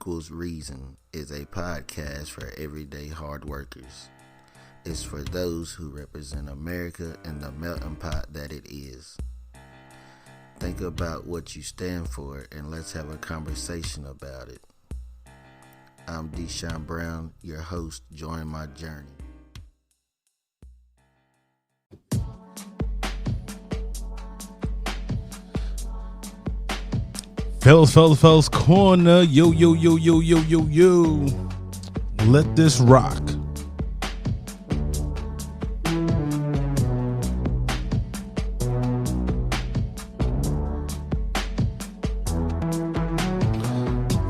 Equals Reason is a podcast for everyday hard workers. It's for those who represent America and the melting pot that it is. Think about what you stand for and let's have a conversation about it. I'm Deshaun Brown, your host. Join my journey. Fellas, corner, yo. Let this rock.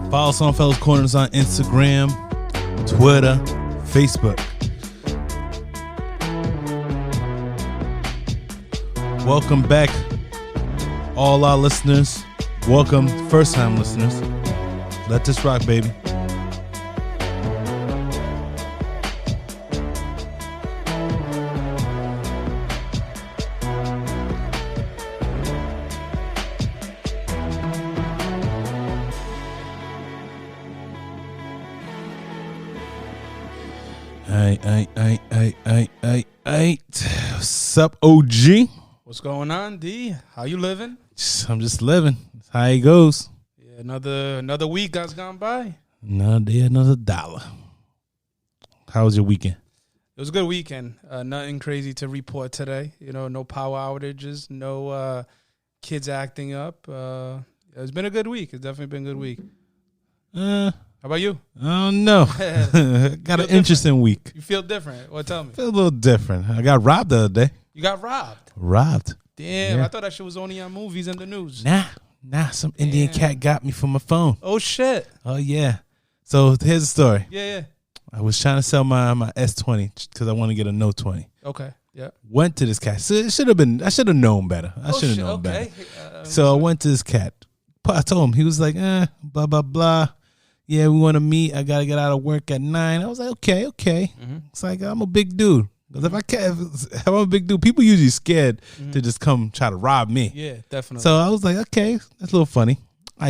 Follow us on Fellas Corners on Instagram, Twitter, Facebook. Welcome back, all our listeners. Welcome, first-time listeners. Let this rock, baby. Aight. What's up, OG? What's going on, D? How you living? I'm just living. That's how it goes. Yeah, another week has gone by. Another day, another dollar. How was your weekend? It was a good weekend. Nothing crazy to report today. You know, no power outages, no kids acting up. It's been a good week. It's definitely been a good week. How about you? Oh no, got an interesting week. You feel different? Well, tell me. Feel a little different. I got robbed the other day. You got robbed? Robbed. Damn, Yeah. I thought that shit was only on movies and the news. Nah. Some Indian cat got me from my phone. Oh shit. Oh yeah. So here's the story. Yeah. I was trying to sell my S20 because I want to get a Note 20. Okay. Yeah. Went to this cat. So I should have known better. I should have known better. So I went to this cat. I told him, he was like, blah, blah, blah. Yeah, we want to meet. I got to get out of work at 9. I was like, okay. Mm-hmm. It's like, I'm a big dude. Because if I'm a big dude, people usually scared to just come try to rob me. Yeah, definitely. So I was like, okay, that's a little funny.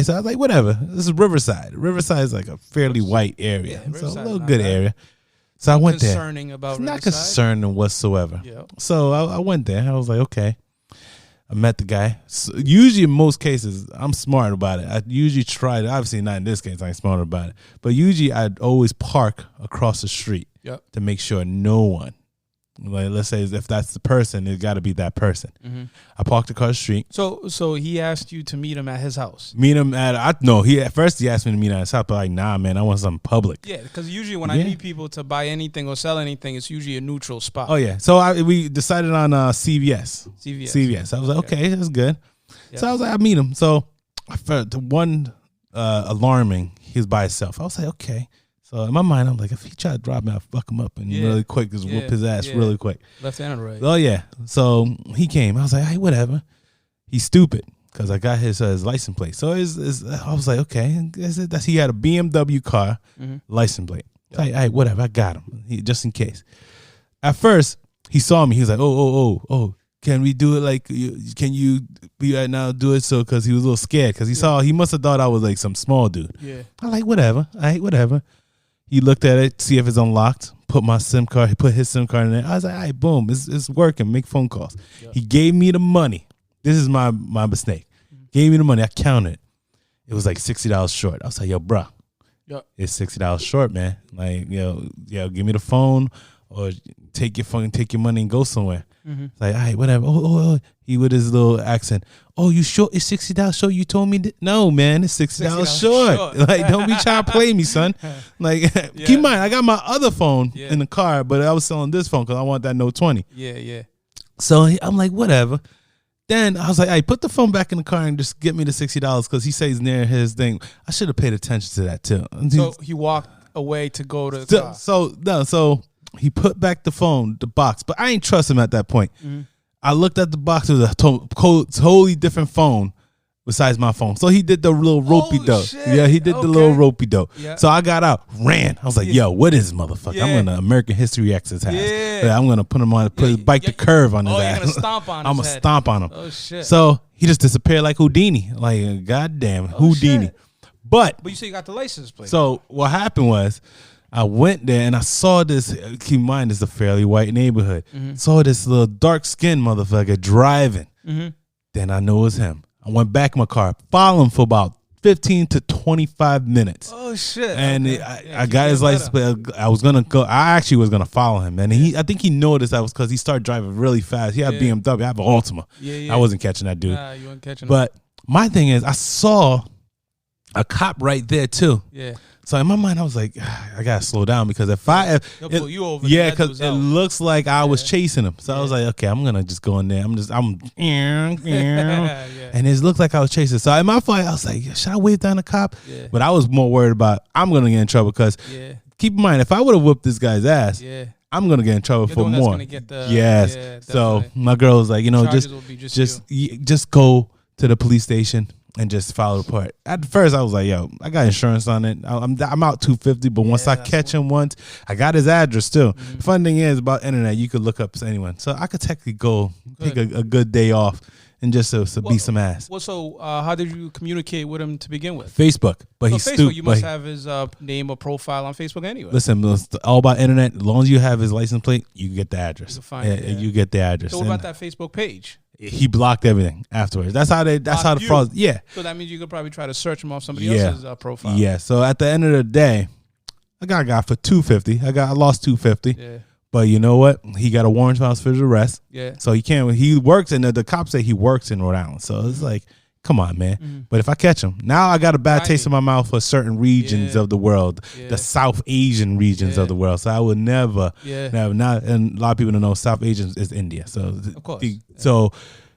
So I was like, whatever. This is Riverside. Riverside is like a fairly white area. Yeah, so a Riverside's little not good bad. area. So I went there. Concerning about It's not Riverside? concerning whatsoever. Yeah. So I went there. I was like, okay. I met the guy. So usually in most cases, I'm smart about it. I usually try to, obviously not in this case, I ain't smart about it. But usually I'd always park across the street to make sure no one, like let's say if that's the person, it got to be that person. Mm-hmm. I parked across the street. So he asked you to meet him at his house. Meet him at, at first he asked me to meet at his house, but like, nah, man, I want something public. Yeah, because usually when I meet people to buy anything or sell anything, it's usually a neutral spot. Oh, yeah. So we decided on CVS. CVS. I was like, okay, that's good. Yeah. So I was like, I meet him. So I felt the one alarming, he was by himself. I was like, okay. So in my mind, I'm like, if he tried to rob me, I'll fuck him up and really quick, just whoop his ass really quick. Left and right. Oh, yeah. So he came. I was like, hey, whatever. He's stupid because I got his license plate. So I was like, okay. He had a BMW car license plate. Yep. Like, all right, whatever. I got him just in case. At first, he saw me. He was like, oh. Can we do it like, can you be right now do it? So, because he was a little scared because he must have thought I was like some small dude. Yeah. I'm like, whatever. All right, whatever. He looked at it, see if it's unlocked, put my SIM card, he put his SIM card in there. I was like, all right, boom, it's working, make phone calls. Yep. He gave me the money. This is my mistake. Gave me the money, I counted. It was like $60 short. I was like, yo, bro, it's $60 short, man. Like, yo, give me the phone or take your phone, take your money and go somewhere. Mm-hmm. Like, all right, whatever. Oh, he with his little accent. Oh, you sure it's $60 short? You told me that? No, man, it's $60 short. Like, don't be trying to play me, son. Like, keep in mind, I got my other phone in the car, but I was selling this phone because I want that Note 20. Yeah. So I'm like, whatever. Then I was like, hey, put the phone back in the car and just get me the $60 because he says near his thing. I should have paid attention to that too. So he walked away to go to the car. So he put back the phone, the box, but I ain't trust him at that point. Mm-hmm. I looked at the box, it was a totally different phone besides my phone. So he did the little ropey dope. Yeah, he did the little ropey dope. Yeah. So I got out, ran. I was like, yo, what is this motherfucker? I'm going to American History X's ass. Yeah. I'm going to put him on, bite the curve on his ass. You're going to stomp on him. I'm going to stomp on him. Oh, shit. So he just disappeared like Houdini. Like, goddamn, Houdini. Shit. But you say you got the license plate. So what happened was, I went there and I saw this. Keep in mind, it's a fairly white neighborhood. Saw this little dark skinned motherfucker driving. Then I know it was him. I went back in my car, followed him for about 15 to 25 minutes. Oh shit! And I got his license plate. I was gonna go. I actually was gonna follow him, and I think he noticed I was because he started driving really fast. He had BMW. I have an Altima. I wasn't catching that dude. Nah, you weren't catching. But my thing is, I saw a cop right there too. Yeah. So in my mind, I was like, I gotta slow down because if They'll pull you over. because it looks like I was chasing him. So I was like, okay, I'm gonna just go in there. And it looked like I was chasing. So in my fight, I was like, should I wave down the cop? Yeah. But I was more worried about I'm gonna get in trouble because keep in mind, if I would have whooped this guy's ass, I'm gonna get in trouble for more. So my girl was like, just go to the police station and just follow the part. At first, I was like, "Yo, I got insurance on it. I'm out $250." But once I catch him once, I got his address too. Fun thing is about internet, you could look up anyone, so I could technically go take a good day off and just beat some ass. Well, so how did you communicate with him to begin with? Facebook, but he's stupid. You must have his name or profile on Facebook anyway. Listen, it's all about internet. As long as you have his license plate, you get the address. You get the address. So what about that Facebook page? He blocked everything afterwards. That's how the fraud. Yeah. So that means you could probably try to search him off somebody else's profile. Yeah. So at the end of the day, I got a guy for $250. I lost $250. Yeah. But you know what? He got a warrant for his arrest. Yeah. So he can't. He works, and the cops say he works in Rhode Island. So it's like, come on, man. But if I catch him, now I got a bad taste in my mouth for certain regions of the world, the South Asian regions of the world. So I would never, not. And a lot of people don't know South Asian is India. So of course, so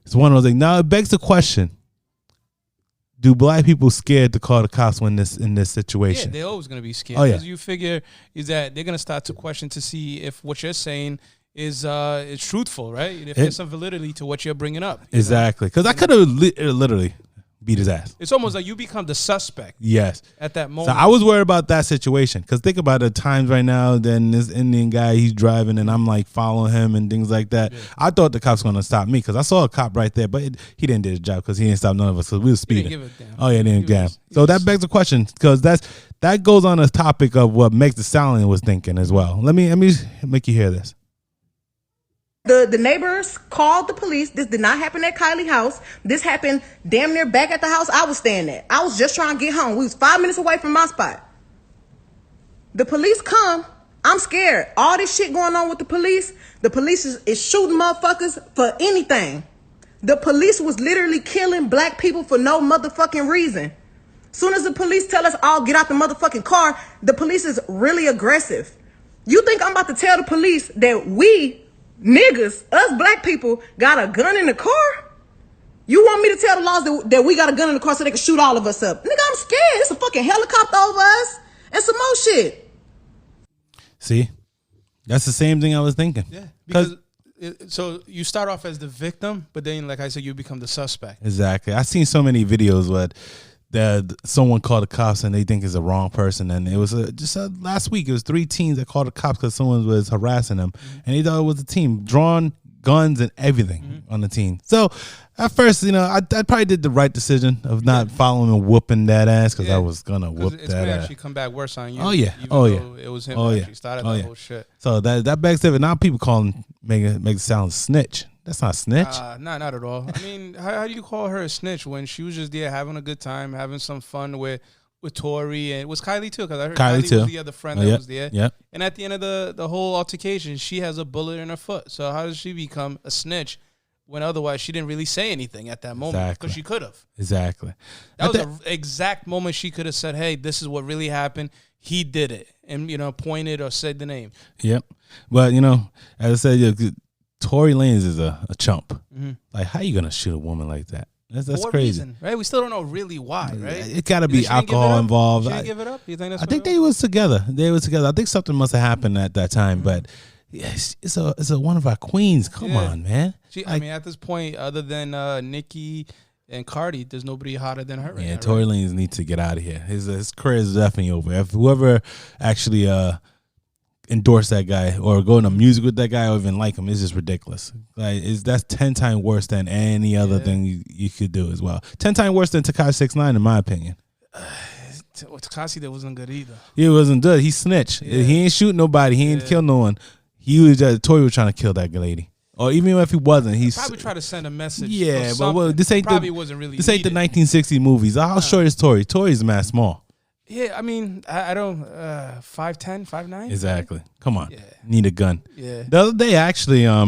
it's one of those things. Now it begs the question: do black people scared to call the cops when in this situation? Yeah, they're always going to be scared because you figure is that they're going to start to question to see if what you're saying is truthful, right? If there's some validity to what you're bringing up. Exactly. Because I could have literally beat his ass. It's almost like you become the suspect. Yes. At that moment. So I was worried about that situation. Because think about the times right now, then this Indian guy, he's driving and I'm like following him and things like that. Yeah. I thought the cops were going to stop me because I saw a cop right there, but he didn't do his job because he didn't stop none of us because we were speeding. He didn't give a damn. Oh, yeah, didn't damn. So that begs the question because that goes on a topic of what Meg the Stallion was thinking as well. Let me make you hear this. The neighbors called the police. This did not happen at Kylie's house. This happened damn near back at the house I was staying at. I was just trying to get home. We was 5 minutes away from my spot. The police come. I'm scared. All this shit going on with the police is shooting motherfuckers for anything. The police was literally killing black people for no motherfucking reason. Soon as the police tell us all get out the motherfucking car, the police is really aggressive. You think I'm about to tell the police that we niggas, us black people, got a gun in the car? You want me to tell the laws that we got a gun in the car so they can shoot all of us up? Nigga, I'm scared. It's a fucking helicopter over us and some more shit. See? That's the same thing I was thinking. Yeah. Because so you start off as the victim, but then, like I said, you become the suspect. Exactly. I've seen so many videos where someone called the cops and they think it's the wrong person, and it was last week it was 3 teens that called the cops because someone was harassing them, and they thought it was a team, drawn guns and everything on the team. So at first, I probably did the right decision of not following and whooping that ass because I was gonna whoop that ass. It's gonna actually come back worse on you. Oh yeah, it was him who actually started that whole shit. So that begs to it. Now people make it sound snitch. That's not snitch. Not at all. I mean, how do you call her a snitch when she was just there having a good time, having some fun with Tori, and it was Kylie too, because I heard Kylie was the other friend that was there. Yep. And at the end of the whole altercation, she has a bullet in her foot. So how does she become a snitch when otherwise she didn't really say anything at that moment? Because she could have. Exactly. That was an exact moment she could have said, "Hey, this is what really happened. He did it," and pointed or said the name. Yep. But as I said, Tory Lanez is a chump. Mm-hmm. Like, how you gonna shoot a woman like that? That's crazy, reason, right? We still don't know really why, right? It got to be alcohol involved. She didn't give it up. You think that's? I think they was together. I think something must have happened at that time, but it's a one of our queens. Come on, man. I mean, at this point, other than Nicki and Cardi, there's nobody hotter than her. Yeah, Tory Lanez needs to get out of here. His career is definitely over. If whoever actually endorse that guy or go into music with that guy or even like him, it's just ridiculous. Like that's 10 times worse than any other thing you could do as well. 10 times worse than Tekashi 6ix9ine, in my opinion. what Takashi did wasn't good either. It wasn't good. He snitched. Yeah. He ain't shoot nobody. He ain't kill no one. He was just Tory was trying to kill that lady. Or even if he wasn't, he's probably try to send a message. Yeah, but this ain't probably wasn't really. This ain't the 1960 movies. How short is Tory? Tory's mad small. Yeah, I mean, I don't 5'10", 5'9". Exactly. Come on. Yeah. Need a gun. Yeah. The other day, actually, I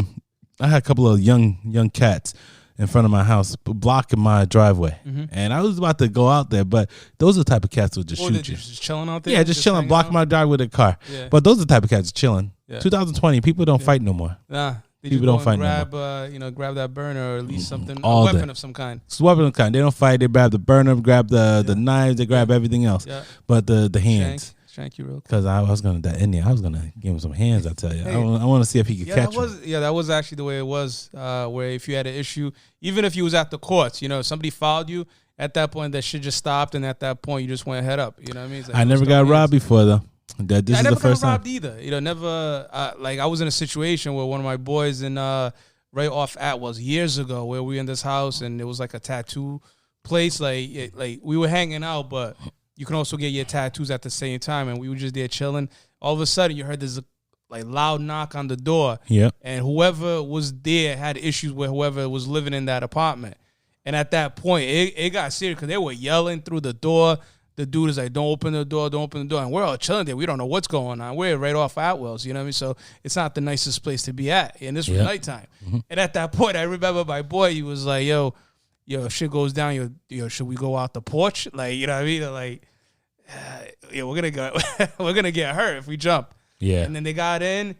had a couple of young cats in front of my house blocking my driveway, and I was about to go out there, but those are the type of cats who would just shoot you. Just chilling out there. Yeah, just chilling, blocking my driveway with a car. Yeah. But those are the type of cats chilling. Yeah. 2020, people don't fight no more. Nah. People don't fight grab, no more. Grab that burner or at least something, All a weapon day. of some kind. It's a weapon of kind. They don't fight. They grab the burner, grab the knives, they grab everything else. Yeah. But the hands. Shank you real quick. Because I was going to, that Indian, I was going to give him some hands, I tell you. Hey. I want to see if he could catch him. That was actually the way it was, where if you had an issue, even if you was at the courts, if somebody fouled you, at that point, that shit just stopped, and at that point, you just went head up. You know what I mean? Like, I never got robbed before, though. This is I never the first got robbed time. either. Never, I was in a situation where one of my boys in right off Atwell's years ago, where we were in this house, and it was like a tattoo place. Like we were hanging out, but you can also get your tattoos at the same time, and we were just there chilling. All of a sudden, you heard this like loud knock on the door. Yep. And whoever was there had issues with whoever was living in that apartment. And at that point, it got serious because they were yelling through the door. The dude is like, don't open the door, don't open the door. And we're all chilling there. We don't know what's going on. We're right off Atwell's, you know what I mean? So it's not the nicest place to be at. And this was nighttime. And at that point, I remember my boy, he was like, yo, if shit goes down, yo, should we go out the porch? Like, you know what I mean? Like, we're gonna go, we're gonna get hurt if we jump. Yeah. And then they got in,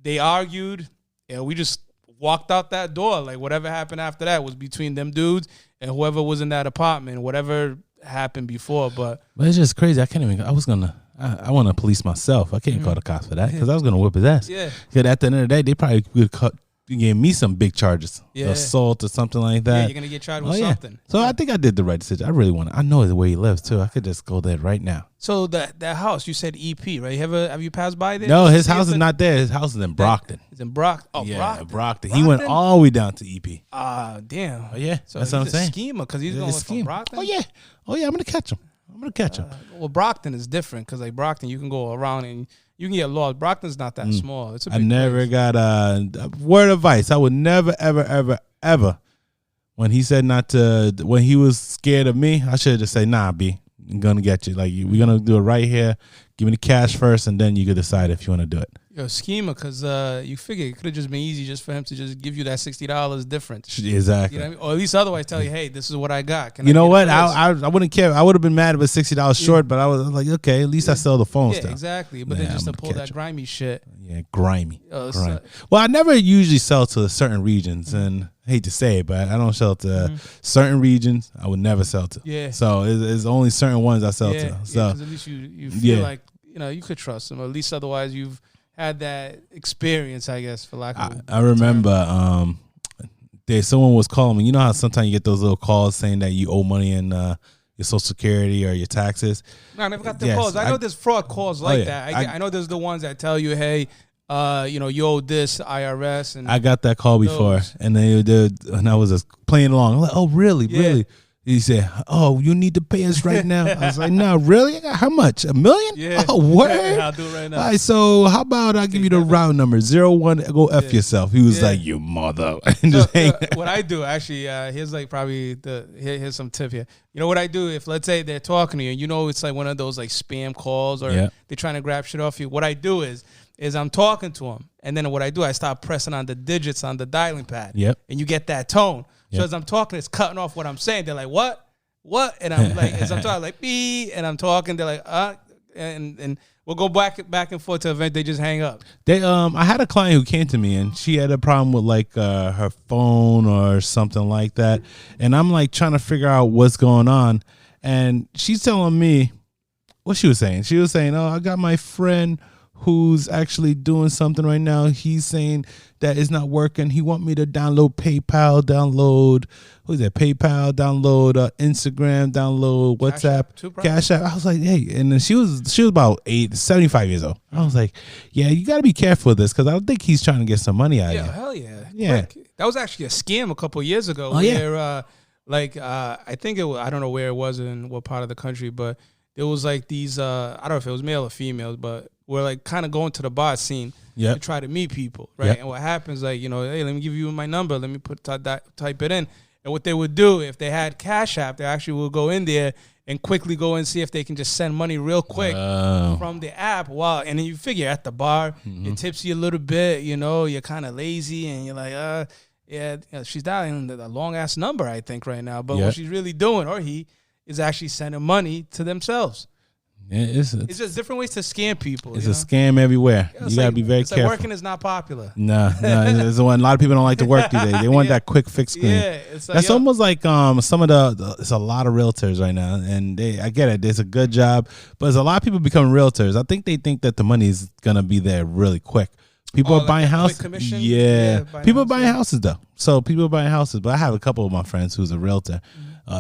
they argued, and we just walked out that door. Like whatever happened after that was between them dudes and whoever was in that apartment, whatever happened before. But it's just crazy. I can't even. I want to police myself. I can't call the cops for that because I was gonna whip his ass. Yeah. Because at the end of the day, they probably would give me some big charges, Yeah. assault or something like that. yeah, you're gonna get charged with something. So I think I did the right decision. I really want to. I know the way he lives too. I could just go there right now. So that house, you said EP, right? Have you passed by there? No, his house is not there. His house is in Brockton. It's in Brockton. Oh, Yeah, Brockton. He went all the way down to EP. Damn. Oh yeah, So that's what I'm he's a saying. schemer because he's going from Brockton. Oh yeah. I'm gonna catch him. Well, Brockton is different because like Brockton, you can go around and you can get lost. Brockton's not that small. It's a big I never place. got a word of advice. I would never, ever. When he said not to, when he was scared of me, I should have just said, nah, B, I'm gonna get you. Like we're gonna do it right here. Give me the cash first, and then you can decide if you want to do it. Yo, schema, because you figure it could have just been easy just for him to just give you that $60 difference. Exactly. You know what I mean? Or at least otherwise tell you, hey, this is what I got. Can You I know get what? it for this? I wouldn't care. I would have been mad if it was $60 short, but I was like, okay, at least I sell the phone Yeah, stuff. exactly. But Nah, then just I'm to gonna pull catch that him. grimy shit. Yeah, grimy. Oh, Grimy. Well, I never usually sell to certain regions, and I hate to say it, but I don't sell to certain regions. I would never sell to. Yeah. So it's only certain ones I sell to. So because at least you feel like you could trust them. Or at least otherwise you've had that experience, I guess, for lack of. I remember someone was calling me. You know how sometimes you get those little calls saying that you owe money in your Social Security or your taxes. No, I never got the Yes, calls. I know there's fraud calls like yeah. that. I know there's the ones that tell you, hey, you owe this IRS, and I got that call before, Those. and and I was just playing along. I'm like, oh, really, Yeah. really? He said, "Oh, you need to pay us right now." I was like, "No, really? How much? $1 million? Yeah. Oh, word? I'll do it right now. All right, so how about I give you the route number 01? Go F yourself." He was Yeah. like, "You mother," and just hang. What I do actually, here's like probably here's some tip here. You know what I do if let's say they're talking to you, and you know it's like one of those like spam calls or Yeah. they're trying to grab shit off you. What I do is I'm talking to them, and then what I do, I start pressing on the digits on the dialing pad. Yep. And you get that tone. So Yep. as I'm talking, it's cutting off what I'm saying. They're like, what? And I'm like, as I'm talking, like, beep, and I'm talking, they're like, and we'll go back and forth to event. They just hang up. I had a client who came to me and she had a problem with like her phone or something like that, and I'm like trying to figure out what's going on, and she's telling me what she was saying. She was saying, "Oh, I got my friend who's actually doing something right now. He's saying that it's not working. He want me to download PayPal, download Instagram, download WhatsApp, Cash App." I was like, hey, and then she was about 75 years old. I was like, yeah, you got to be careful with this because I don't think he's trying to get some money out of Yeah, you. hell yeah. Yeah. Quick. That was actually a scam a couple of years ago Oh, yeah. where, I think I don't know where it was in what part of the country, but there was like these, I don't know if it was male or females, but we're like kind of going to the bar scene to try to meet people, right? Yep. And what happens, like, you know, hey, let me give you my number. Let me type it in. And what they would do, if they had Cash App, they actually would go in there and quickly go and see if they can just send money real quick from the app. Wow. And then you figure at the bar, it tips you a little bit, you know, you're kind of lazy and you're like, yeah, she's dialing a long-ass number, I think, right now. But what she's really doing, or he, is actually sending money to themselves. Yeah, it's just different ways to scam people. It's a scam everywhere. You gotta be very careful. Like working is not popular. No, it's the one. A lot of people don't like to work today. They want that quick fix scheme. Yeah, it's like, that's almost like some of the. It's a lot of realtors right now, and I get it. It's a good job, but there's a lot of people becoming realtors. I think they think that the money is gonna be there really quick. People are buying houses. Yeah, people are buying houses though. So people are buying houses. But I have a couple of my friends who's a realtor.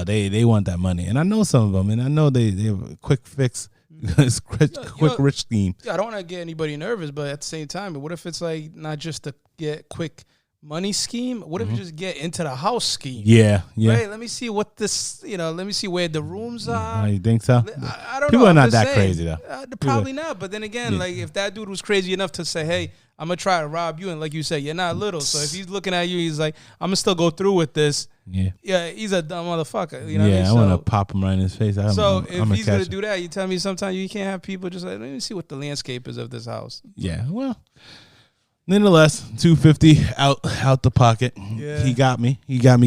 They want that money, and I know some of them, and I know they have a quick fix. It's quick rich scheme. Yeah, I don't want to get anybody nervous, but at the same time, what if it's like not just to get quick money scheme? What if you just get into the house scheme? Yeah. Right, let me see what this, let me see where the rooms are. You think so? I don't know. People are not that crazy though. Probably not. But then again, like if that dude was crazy enough to say, hey, I'm going to try to rob you. And like you said, you're not little. So if he's looking at you, he's like, I'm going to still go through with this. Yeah, he's a dumb motherfucker. You know what I mean? I want to pop him right in his face. If he's going to do that, you tell me sometimes you can't have people just like, let me see what the landscape is of this house. Yeah, well, nonetheless, $250 out the pocket. Yeah. He got me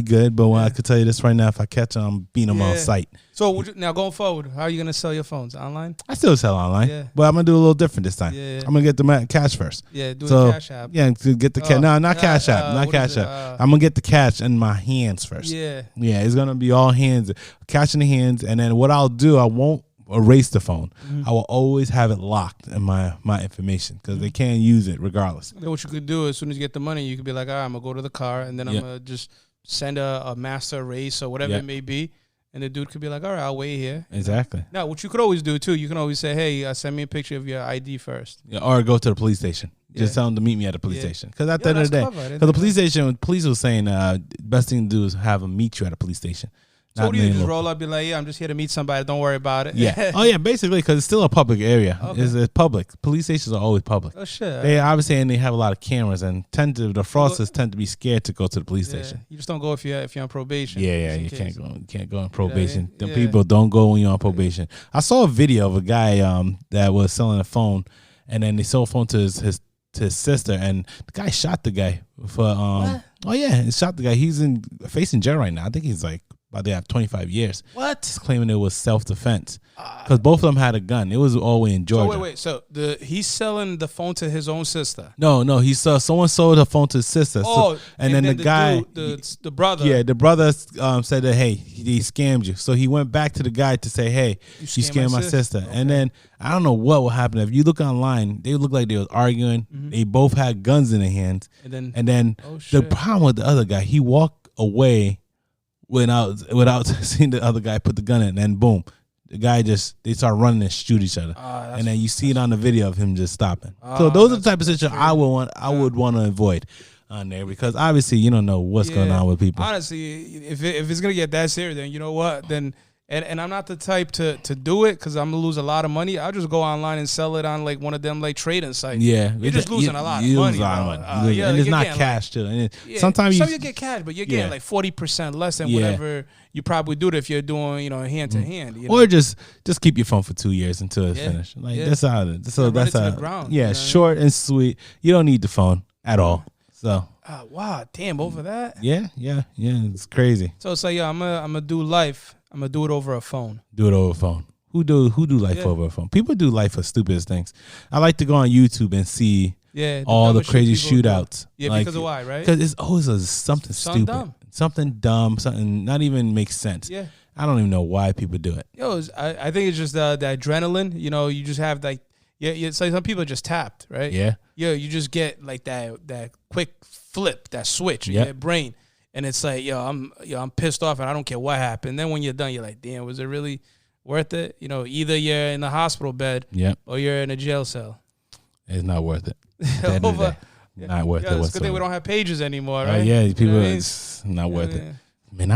good. But I could tell you this right now, if I catch him, I'm beating him on sight. So now going forward, how are you going to sell your phones? Online? I still sell online, but I'm going to do a little different this time. Yeah. I'm going to get the cash first. Yeah, do a Cash App. Yeah, to get the cash. No, not Cash App. Not Cash App. I'm going to get the cash in my hands first. Yeah. Yeah, it's going to be all hands, cash in the hands. And then what I'll do, I won't erase the phone. I will always have it locked in my information because they can't use it regardless. Then what you could do, as soon as you get the money, you could be like, all right, I'm going to go to the car, and then I'm going to just send a master erase or whatever it may be. And the dude could be like, all right, I'll wait here. Exactly. Now, what you could always do, too, you can always say, hey, send me a picture of your ID first. Yeah, or go to the police station. Just tell them to meet me at the police station. Because at the end of the day, because the police station, police was saying best thing to do is have them meet you at a police station. So what do you just roll up, be like, yeah, I'm just here to meet somebody. Don't worry about it. Yeah. Oh, yeah, basically, because it's still a public area. Okay. It's public. Police stations are always public. Oh, shit. They obviously, and they have a lot of cameras, and the fraudsters tend to be scared to go to the police station. You just don't go if you're on probation. Yeah, you can't go. You can't go on probation. The people don't go when you're on probation. I saw a video of a guy that was selling a phone, and then they sold a phone to his sister, and the guy shot the guy for What? Oh yeah, he shot the guy. He's facing jail right now. I think he's like about to have 25 years. What? He's claiming it was self-defense because both of them had a gun. It was all in Georgia. So wait. So he's selling the phone to his own sister. No. Someone sold the phone to his sister. Oh, and then the guy, the brother. Yeah, the brother said that hey, he scammed you. So he went back to the guy to say, hey, you scammed my sister. Okay. And then I don't know what will happen if you look online. They look like they was arguing. Mm-hmm. They both had guns in their hands. And then the problem with the other guy, he walked away without seeing the other guy put the gun in, and then boom, the guy they start running and shoot each other, and then you see it on the video of him just stopping. So those are the type of situations I would want to avoid on there because obviously you don't know what's going on with people. Honestly, if it's gonna get that serious, then you know what, then. And I'm not the type to do it because I'm going to lose a lot of money. I'll just go online and sell it on like one of them like trading sites. Yeah. You're just losing a lot of money. And it's not cash too. And sometimes you get cash, but you're getting like 40% less than whatever you probably do if you're doing, hand to hand. Or just keep your phone for 2 years until it's finished. Like that's how it is. So that's how. Ground, yeah, short and sweet. You don't need the phone at all. So. Wow, damn, over that? Yeah, it's crazy. So it's like, I'm gonna do life. I'm gonna do it over a phone. Do it over a phone. Who do life over a phone? People do life for stupidest things. I like to go on YouTube and see all the crazy shootouts. Yeah, like, because of why, right? Because it's always something stupid, something dumb, something not even makes sense. Yeah, I don't even know why people do it. I think it's just the adrenaline. You just have like it's like some people are just tapped, right? Yeah, you just get like that quick flip, that switch in your brain. And it's like, I'm pissed off and I don't care what happened. Then when you're done, you're like, damn, was it really worth it? Either you're in the hospital bed or you're in a jail cell. It's not worth it. Not worth it whatsoever. It's good thing we don't have pages anymore, right? People, it's not worth it. Man,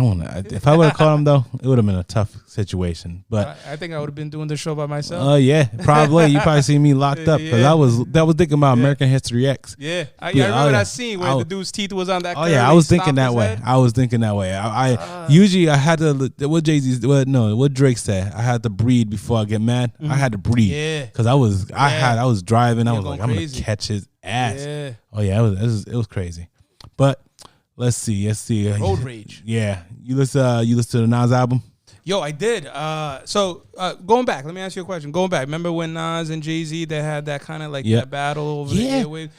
if I would have caught him though, it would have been a tough situation. But I think I would have been doing the show by myself. Oh yeah, probably. You probably seen me locked up because I was thinking about American History X. Yeah, I remember that scene where the dude's teeth was on that. Oh yeah, I was thinking that way. I usually I had to what Jay-Z what Drake said. I had to breathe before I get mad. I had to breathe. Yeah, because I was driving. I was like, I'm gonna catch his ass. Yeah. Oh yeah, it was crazy. But let's see. Road Rage. Yeah, you listen to the Nas album. Yo, I did. So going back, let me ask you a question. Going back, remember when Nas and Jay-Z they had that kind of like that battle over the airwaves?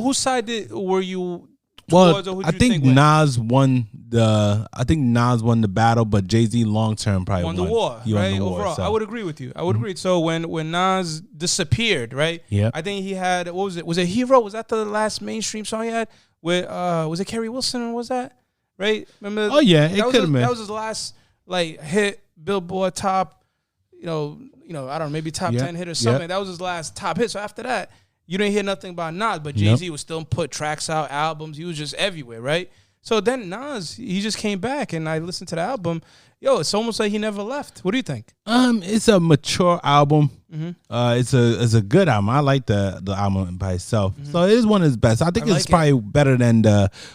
Whose side were you towards? Or I think Nas won the battle, but Jay-Z long term probably won the war. He right? won the war, overall, so. I would agree with you. I would agree. So when Nas disappeared, right? Yeah. I think he had what was it? Was it Hero? Was that the last mainstream song he had? With was it Kerry Wilson or was that right? Remember? Oh yeah, it could have been. That was his last like hit, Billboard top, I don't know, maybe top 10 hit or something. That was his last top hit. So after that, you didn't hear nothing about Nas, but Jay-Z was still put tracks out, albums. He was just everywhere, right? So then Nas, he just came back, and I listened to the album. Yo, it's almost like he never left. What do you think? It's a mature album. Mm-hmm. It's a good album. I like the album by itself. Mm-hmm. So it is one of his best. I think it's probably better than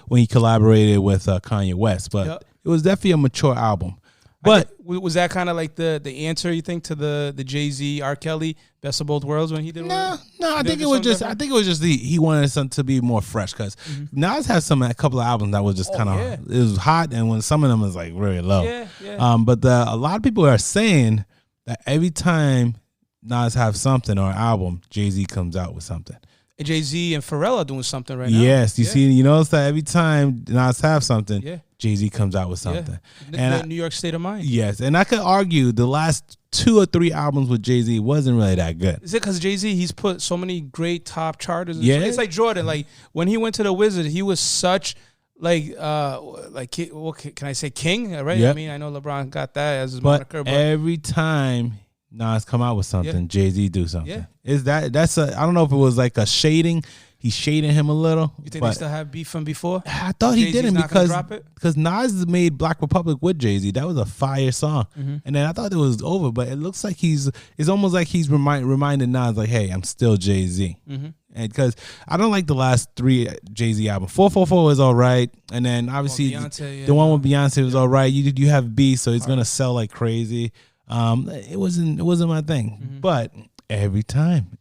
when he collaborated with Kanye West, but it was definitely a mature album. But was that kind of like the answer you think to the Jay-Z R. Kelly Best of Both Worlds when he did? No. I think it was just he wanted something to be more fresh because Nas has a couple of albums that was just kind of it was hot, and when some of them was like really low. Yeah. But a lot of people are saying that every time Nas have something or an album, Jay-Z comes out with something. Jay-Z and Pharrell are doing something right now. Yes, you see, you notice that every time Nas have something, Jay-Z comes out with something. And the New York State of Mind. Yes, and I could argue the last 2 or 3 albums with Jay-Z wasn't really that good. Is it because Jay-Z, he's put so many great top charters? Yeah. It's like Jordan. Like, when he went to the Wizards, he was such, what can I say, king, right? Yep. I mean, I know LeBron got that as his moniker. But every time Nas come out with something, Jay-Z do something. Yeah. I don't know if it was like a shading. He's shading him a little. You think they still have beef from before? I thought he didn't because Nas made Black Republic with Jay-Z. That was a fire song. Mm-hmm. And then I thought it was over, but it looks like it's almost like he's reminding Nas like, hey, I'm still Jay-Z. Mm-hmm. And because I don't like the last 3 Jay-Z albums. 444 was all right. And then obviously the one with Beyonce was all right. You have B, so it's going to sell like crazy. It wasn't my thing. Mm-hmm. But every time.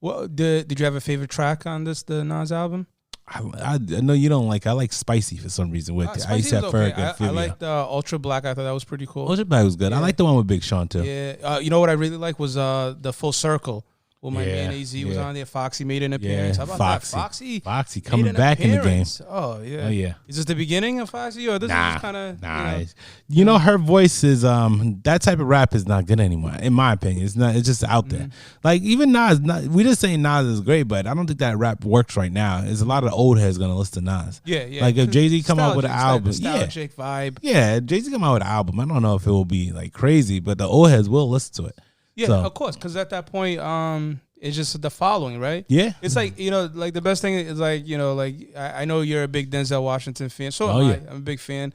Well, did you have a favorite track on the Nas album? I know you don't like. I like Spicy for some reason. I used to have I liked Ultra Black. I thought that was pretty cool. Ultra Black was good. I like the one with Big Sean too. Yeah. You know what I really like was the Full Circle. Well, my man AZ was on there. Foxy made an appearance. How about Foxy? that? Foxy coming back in the game. Oh yeah. Is this the beginning of Foxy, or this is just kind of You know, her voice is that type of rap is not good anymore, in my opinion. It's not. It's just out there. Like even Nas, we just saying Nas is great, but I don't think that rap works right now. There's a lot of old heads gonna listen to Nas. Yeah. Like if Jay-Z come out with an album, nostalgic vibe. Yeah, Jay-Z come out with an album. I don't know if it will be like crazy, but the old heads will listen to it. Yeah, of course, because at that point, it's just the following, right? Yeah. It's like, like the best thing is like, like I know you're a big Denzel Washington fan. So am I. I'm a big fan.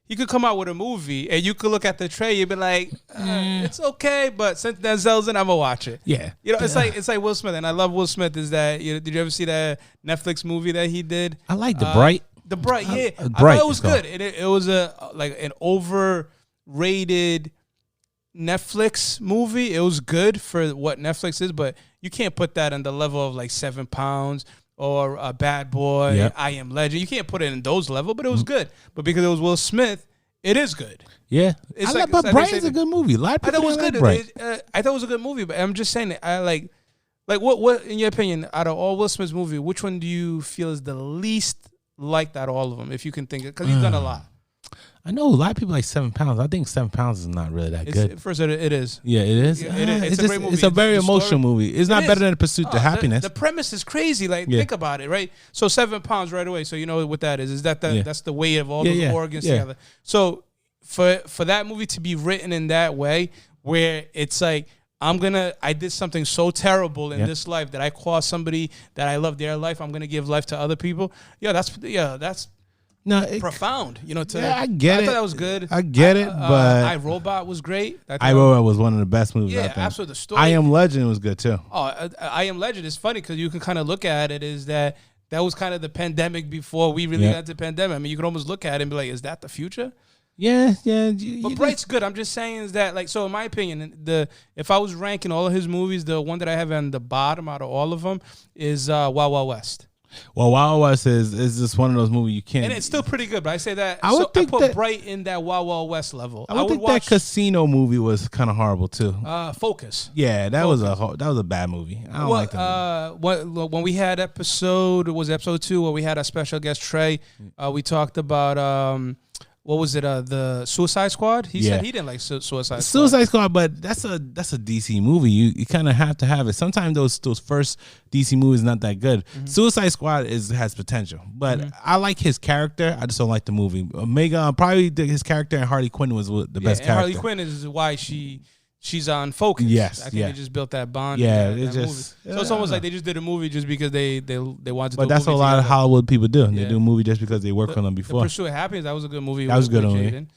He could come out with a movie and you could look at the tray, you'd be like, it's okay, but since Denzel's in, I'm gonna watch it. Yeah. It's like Will Smith, and I love Will Smith. Is that did you ever see that Netflix movie that he did? I like The Bright. The Bright, yeah. Bright, I thought it was good. It was an overrated Netflix movie. It was good for what Netflix is, but you can't put that on the level of like 7 Pounds or a Bad Boy, I Am Legend. You can't put it in those level, but it was good. But because it was Will Smith, it is good. Yeah, but Bright is a good movie. A lot of people I thought it was good. I thought it was a good movie, but I'm just saying that I like what in your opinion, out of all Will Smith's movie, which one do you feel is the least liked out of all of them, if you can think of, because he's done a lot. I know a lot of people like 7 Pounds. I think 7 Pounds is not really that good. First, it is. Yeah, it is. Yeah, it's a great movie. It's a very emotional movie. It's not better than Pursuit to Happiness. The premise is crazy. Like, think about it, right? So 7 Pounds right away. So you know what that is? Is that that's the weight of all those organs together? So for that movie to be written in that way, where it's like, I did something so terrible in this life that I caused somebody that I love their life, I'm gonna give life to other people. That's profound. You know, I get it. I thought that was good. I get it, but I, Robot was great. I Robot was one of the best movies. Yeah, I think. absolutely. The story. I Am Legend was good too. I Am Legend is funny because you can kind of look at it is that was kind of the pandemic before we really got into the pandemic. I mean, you can almost look at it and be like, is that the future? Yeah. But Bright's good. I'm just saying is that, like, so in my opinion, if I was ranking all of his movies, the one that I have on the bottom out of all of them is Wild Wild West. Well, Wild West is just one of those movies you can't. And it's still pretty good, but I say that I put that, Bright in that Wild Wild West level. I would think watch, that Casino movie was kind of horrible too. Focus. Yeah, that was a bad movie. I don't like that movie. When we had episode 2 where we had a special guest Trey, we talked about what was it? The Suicide Squad. He said he didn't like Suicide Squad, but that's a DC movie. You kind of have to have it. Sometimes those first DC movies not that good. Mm-hmm. Suicide Squad has potential, but I like his character. I just don't like the movie. Probably his character and Harley Quinn was the best character. Harley Quinn is why she's on Focus. Yes, I think they just built that bond. Yeah, that movie. So it's almost like they just did a movie just because they wanted to. But do a that's movie what a lot together. of Hollywood people do. They do a movie just because they worked on them before. The Pursuit of Happiness, that was a good movie. That was a good movie.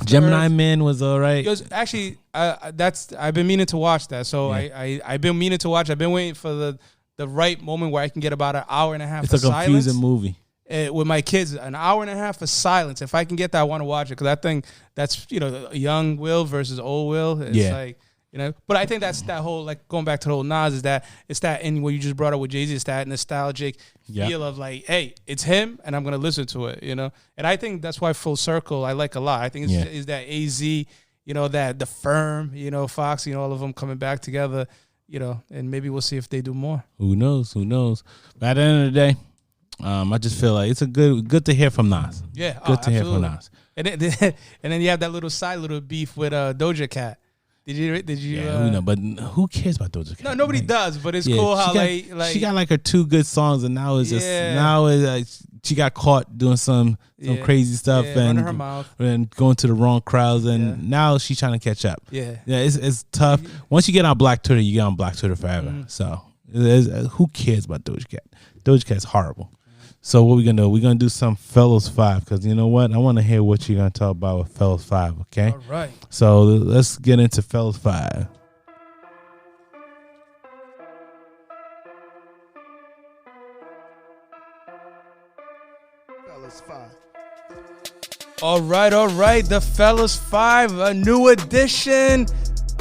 Gemini Man was all right. It was actually I've been meaning to watch that. So I've been meaning to watch. I've been waiting for the right moment where I can get about an hour and a half. It's a confusing movie. With my kids, an hour and a half of silence. If I can get that, I want to watch it because I think that's young Will versus old Will. It's like. But I think that's that whole, like, going back to the whole Nas, is that it's that in what you just brought up with Jay-Z, it's that nostalgic feel of like, hey, it's him and I'm going to listen to it, And I think that's why Full Circle I like a lot. I think it's that AZ, that the Firm, Fox, all of them coming back together, and maybe we'll see if they do more. Who knows? But at the end of the day, I just feel like it's a good to hear from Nas. Yeah. Good to hear from Nas. And then you have that little beef with Doja Cat. Did you? Yeah, but who cares about Doja Cat? No, nobody does. But it's cool how she got like her 2 good songs, and now it's just she got caught doing some crazy stuff and her mouth and going to the wrong crowds, and now she's trying to catch up. Yeah, it's tough. Once you get on Black Twitter, you get on Black Twitter forever. Mm-hmm. So who cares about Doja Cat? Doja Cat's horrible. So what we gonna do? We're gonna do some Fellas 5 because you know what? I want to hear what you're gonna talk about with Fellas 5. Okay. All right. So let's get into Fellas 5. Fellas 5. All right. The Fellas 5, a new edition.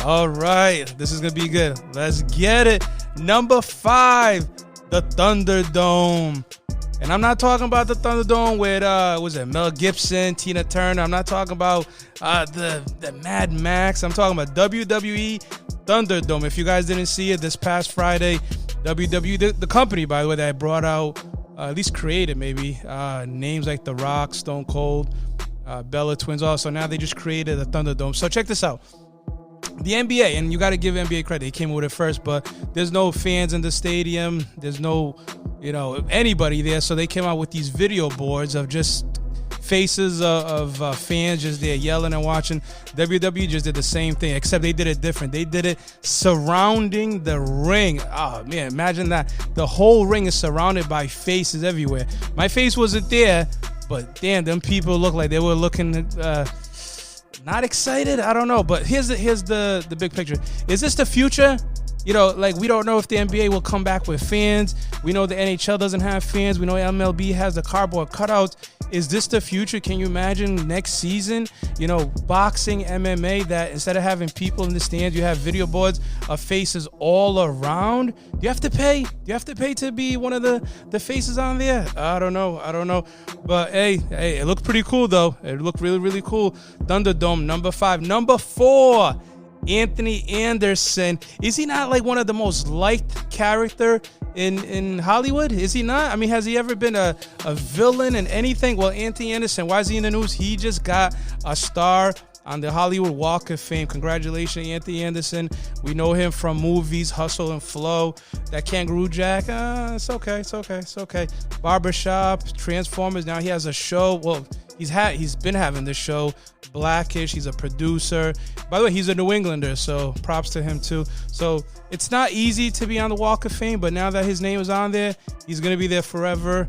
All right, this is gonna be good. Let's get it. Number 5, the Thunderdome. And I'm not talking about the Thunderdome with Mel Gibson, Tina Turner. I'm not talking about the Mad Max. I'm talking about WWE Thunderdome. If you guys didn't see it this past Friday, WWE, the company, by the way, that brought out, at least created maybe, names like The Rock, Stone Cold, Bella Twins also. Now they just created a Thunderdome. So check this out. The NBA, and you got to give NBA credit, they came with it first, but there's no fans in the stadium. There's no, anybody there. So they came out with these video boards of just faces of fans just there yelling and watching. WWE just did the same thing, except they did it different. They did it surrounding the ring. Oh, man, imagine that. The whole ring is surrounded by faces everywhere. My face wasn't there, but damn, them people looked like they were looking not excited. I don't know, but here's the big picture. Is this the future? We don't know if the NBA will come back with fans. We know the NHL doesn't have fans. We know MLB has the cardboard cutouts. Is this the future? Can you imagine next season, boxing, MMA, that instead of having people in the stands, you have video boards of faces all around? Do you have to pay? Do you have to pay to be one of the faces on there? I don't know. But hey, it looked pretty cool though. It looked really, really cool. Thunderdome, number 5. Number 4. Anthony Anderson. Is he not like one of the most liked character in Hollywood? Is he not? I mean, has he ever been a villain in anything? Well, Anthony Anderson, why is he in the news? He just got a star on the Hollywood Walk of Fame. Congratulations, Anthony Anderson. We know him from movies, Hustle and Flow, that Kangaroo Jack. It's okay. Barbershop, Transformers. Now he has a show. Well, he's been having this show, Blackish. He's a producer. By the way, he's a New Englander, so props to him too. So it's not easy to be on the Walk of Fame, but now that his name is on there, he's going to be there forever.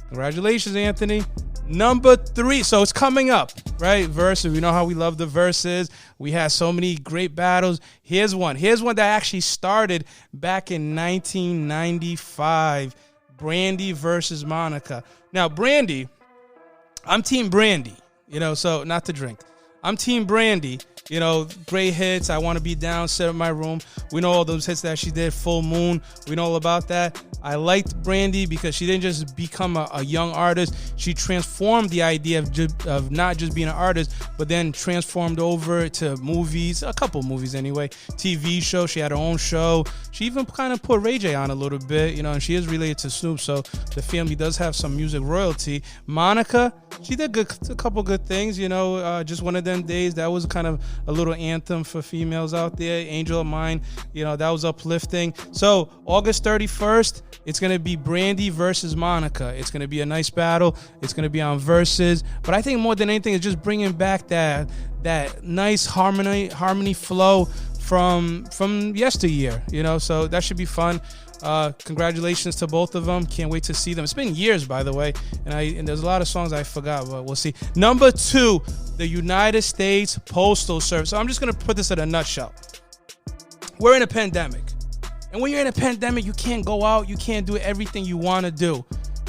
Congratulations, Anthony. Number 3. So it's coming up, right? Versus. We know how we love the verses. We had so many great battles. Here's one that actually started back in 1995. Brandy versus Monica. Now, Brandy, I'm Team Brandy, so not to drink. I'm Team Brandy. Great hits. I Want to Be Down, Sit in My Room. We know all those hits that she did. Full Moon. We know all about that. I liked Brandy because she didn't just become a young artist. She transformed the idea of not just being an artist, but then transformed over to movies, a couple movies anyway, TV show. She had her own show. She even kind of put Ray J on a little bit, and she is related to Snoop, so the family does have some music royalty. Monica, she did a couple good things, Just One of Them Days. That was kind of a little anthem for females out there. Angel of Mine, that was uplifting. So August 31st, it's going to be Brandy versus Monica. It's going to be a nice battle. It's going to be on verses. But I think more than anything, it's just bringing back that nice harmony flow from yesteryear, so that should be fun. Congratulations to both of them. Can't wait to see them. It's been years, by the way, and there's a lot of songs I forgot, but we'll see. Number 2, the United States Postal Service. So I'm just going to put this in a nutshell. We're in a pandemic. And when you're in a pandemic, you can't go out. You can't do everything you want to do.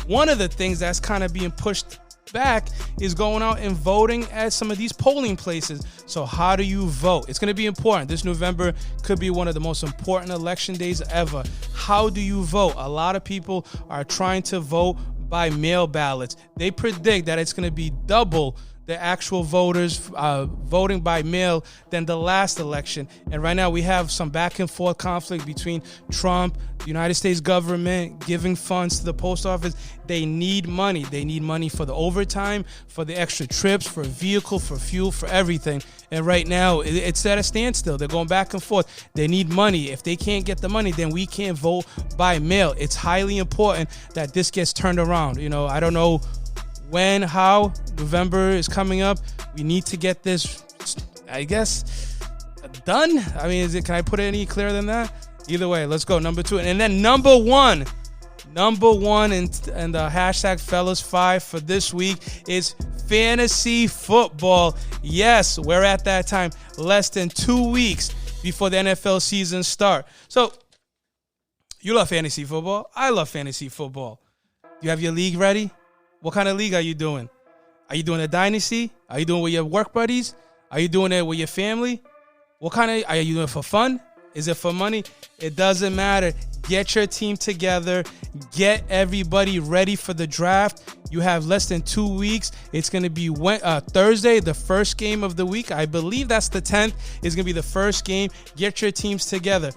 One of the things that's kind of being pushed back is going out and voting at some of these polling places. So how do you vote? It's going to be important. This November could be one of the most important election days ever. How do you vote? A lot of people are trying to vote by mail ballots. They predict that it's going to be double the actual voters voting by mail than the last election. And right now we have some back and forth conflict between Trump, the United States government, giving funds to the post office. They need money. They need money for the overtime, for the extra trips, for vehicle, for fuel, for everything. And right now it's at a standstill. They're going back and forth. They need money. If they can't get the money, then we can't vote by mail. It's highly important that this gets turned around. I don't know when, how. November is coming up. We need to get this, I guess, done. I mean, can I put it any clearer than that? Either way, let's go. Number 2. And then number one and the hashtag fellas 5 for this week is fantasy football. Yes, we're at that time. Less than 2 weeks before the NFL season start. So, you love fantasy football. I love fantasy football. Do you have your league ready? What kind of league are you doing? Are you doing a dynasty? Are you doing it with your work buddies? Are you doing it with your family? Are you doing it for fun? Is it for money? It doesn't matter. Get your team together. Get everybody ready for the draft. You have less than 2 weeks. It's going to be Thursday, the first game of the week. I believe that's the 10th. It's going to be the first game. Get your teams together.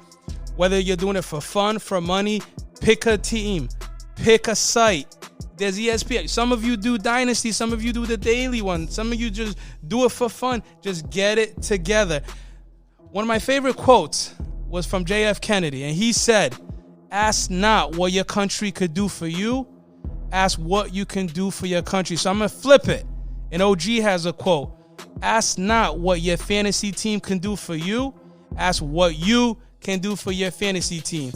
Whether you're doing it for fun, for money, pick a team. Pick a site. There's ESPN. Some of you do Dynasty. Some of you do the daily one. Some of you just do it for fun. Just get it together. One of my favorite quotes was from J.F. Kennedy, and he said, "Ask not what your country could do for you. Ask what you can do for your country." So I'm going to flip it. And OG has a quote. Ask not what your fantasy team can do for you. Ask what you can do for your fantasy team.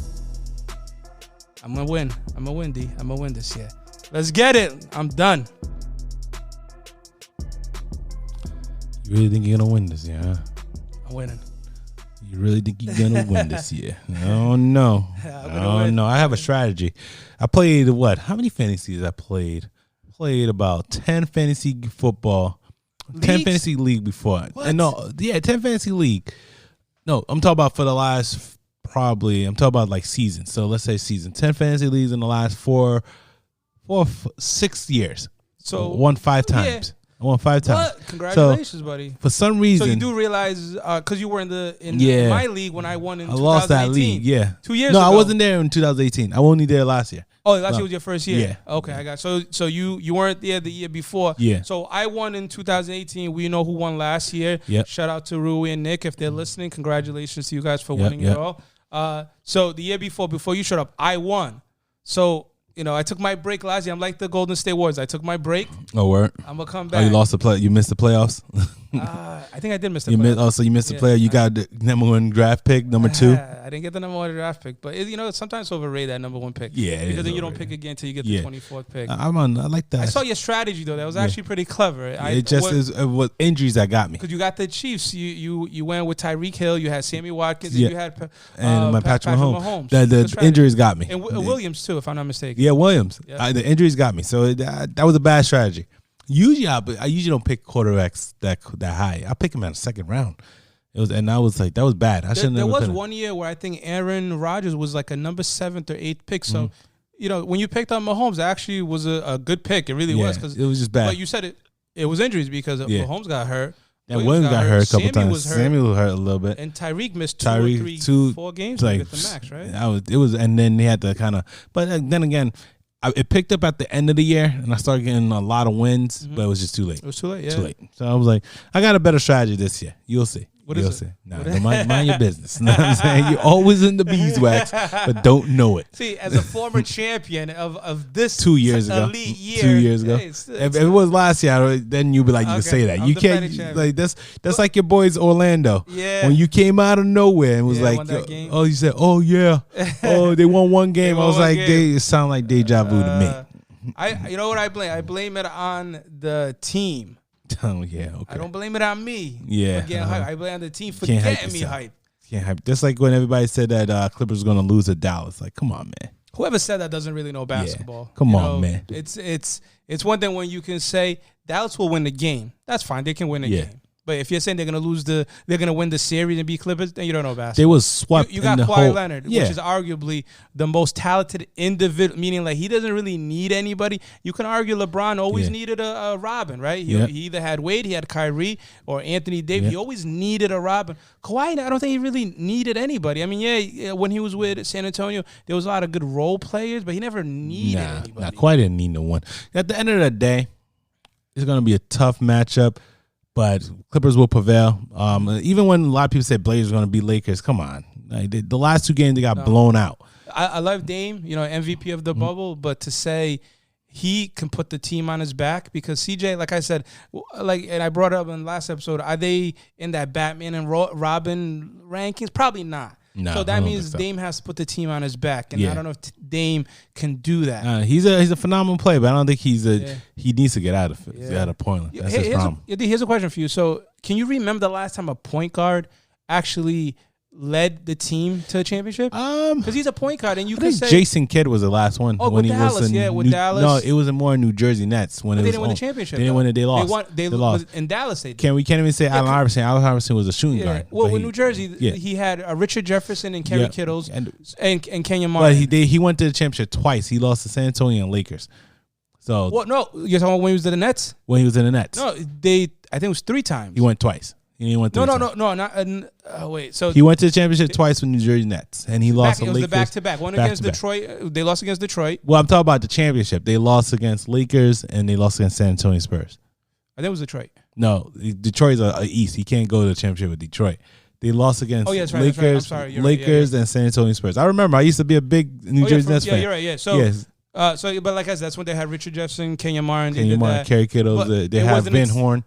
I'm going to win. I'm going to win, D. I'm going to win this year. Let's get it. I'm done. You really think you're going to win this year, huh? I'm winning. You really think you're going to win this year? Oh, no. Oh, no. I have a strategy. I played what? How many fantasies I played? Played about 10 fantasy football. Leagues? 10 fantasy league before. What? And no, yeah, 10 fantasy league. No, I'm talking about for the last I'm talking about like season. So let's say season. 10 fantasy leagues in the last 6 years. So won 5 times. Yeah. I won 5 times. What? Congratulations, buddy. For some reason. So you do realize, because you were in my league when I won in 2018. I lost that league, yeah. 2 years ago. No, I wasn't there in 2018. I was only there last year. Oh, last year was your first year? Yeah. Okay, I got it. So you weren't there the year before. Yeah. So I won in 2018. We know who won last year. Yep. Shout out to Rui and Nick if they're listening. Congratulations to you guys for winning it all. So the year before you showed up, I won. So I took my break last year. I'm like the Golden State Warriors. I took my break. Oh, word. I'm gonna come Oh, back. you lost the play. You missed the playoffs. I think I did miss the You playoffs. missed. Oh, so you missed the player. You got the number 1 draft pick, number 2. I didn't get the number 1 draft pick, but sometimes overrate that number 1 pick. Yeah, it because is then you don't overrated. pick again until you get the 24th pick. I like that. I saw your strategy though. That was actually pretty clever. It just is what injuries that got me. Because you got the Chiefs. You went with Tyreek Hill. You had Sammy Watkins. Yeah. And you had And Patrick Mahomes. The That's right. injuries got me. And Williams too, if I'm not mistaken. Yeah, Williams. Yeah. The injuries got me. So that was a bad strategy. Usually, I usually don't pick quarterbacks that high. I pick them in the 2nd round. I was like, that was bad. There was one year where I think Aaron Rodgers was like a number 7th or 8th pick. So, when you picked up Mahomes, it actually was a good pick. It really was. Cause, it was just bad. But you said it was injuries because Mahomes got hurt. And Williams got hurt a couple times. Sammy was hurt a little bit. And Tyreek missed 2 or 3, 4 games to get the max, right? And then he had to kind of, but then again, it picked up at the end of the year, and I started getting a lot of wins, but it was just too late. It was too late, yeah. Too late. So I was like, I got a better strategy this year. You'll see. You'll see. Nah, mind your business. You know what I'm saying? You're always in the beeswax, but don't know it. See, as a former champion of this 2 years ago, elite year, 2 years ago. Hey, if it was last year, then you'd be like, you can say that. I'm You defending can't champion. like that's like your boys Orlando. Yeah. When you came out of nowhere and was won that like, game. oh, you said, oh yeah, oh they won one game. I was like, it sound like deja vu to me. You know what I blame? I blame it on the team. Oh yeah, okay. I don't blame it on me. Yeah, for getting hyped. I blame it on the team for Can't hype getting me yourself. hyped. Can't hype. Just like when everybody said that Clippers were going to lose to Dallas. Like, come on, man. Whoever said that doesn't really know basketball. Come on, man. It's one thing when you can say Dallas will win the game. That's fine. They can win the game. But if you're saying they're gonna win the series and beat Clippers, then you don't know basketball. They was swept. You got in the Kawhi whole, Leonard, which is arguably the most talented individual. Meaning, like he doesn't really need anybody. You can argue LeBron always needed a Robin, right? He either had Wade, he had Kyrie, or Anthony Davis. He always needed a Robin. Kawhi, I don't think he really needed anybody. I mean, when he was with San Antonio, there was a lot of good role players, but he never needed anybody. Nah, Kawhi didn't need no one. At the end of the day, it's gonna be a tough matchup. But Clippers will prevail. Even when a lot of people say Blazers are going to beat Lakers, come on. Like, the last 2 games, they got blown out. I love Dame, MVP of the bubble, but to say he can put the team on his back because CJ, like I said, and I brought up in the last episode, are they in that Batman and Robin rankings? Probably not. No, so that means Dame has to put the team on his back, and I don't know if Dame can do that. He's a phenomenal player, but I don't think he needs to get out of it. Out of Portland. That's his problem. Here's a question for you. So, can you remember the last time a point guard actually led the team to a championship? Because he's a point guard, and you can say Jason Kidd was the last one. Oh, with Dallas, with Dallas. No, it was more New Jersey Nets when they was didn't win the championship. They didn't win it. They lost. They lost in Dallas. They did. We can't even say Allen Iverson. Allen Iverson was a shooting guard. Well, with New Jersey, he had Richard Jefferson and Kerry Kittles and Kenyon But Martin. he went to the championship twice. He lost to San Antonio and Lakers. So no, you're talking about when he was in the Nets? When he was in the Nets. No, I think it was 3 times. He went twice. He went no, not. Wait, so he went to the championship twice with New Jersey Nets, and he lost. It was the back-to-back. One against Detroit. They lost against Detroit. Well, I'm talking about the championship. They lost against Lakers, and they lost against San Antonio Spurs. I think it was Detroit. No, Detroit's a East. He can't go to the championship with Detroit. They lost against Lakers, and San Antonio Spurs. I remember. I used to be a big New Jersey Nets fan. Yeah, you're right. Yeah, so but like I said, that's when they had Richard Jefferson, Kenyon Martin, Kerry Kittles. They had Van Horn.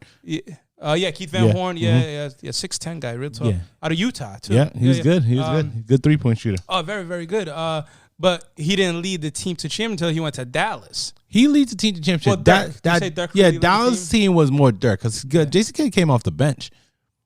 Keith Van Horn, 6'10" guy, real tall, out of Utah too. Yeah, he was good. He was good 3-point shooter. Oh, very, very good. But he didn't lead the team to championship until he went to Dallas. He leads the team to championship. Well, Dallas team was more Dirk because Jason Kidd came off the bench.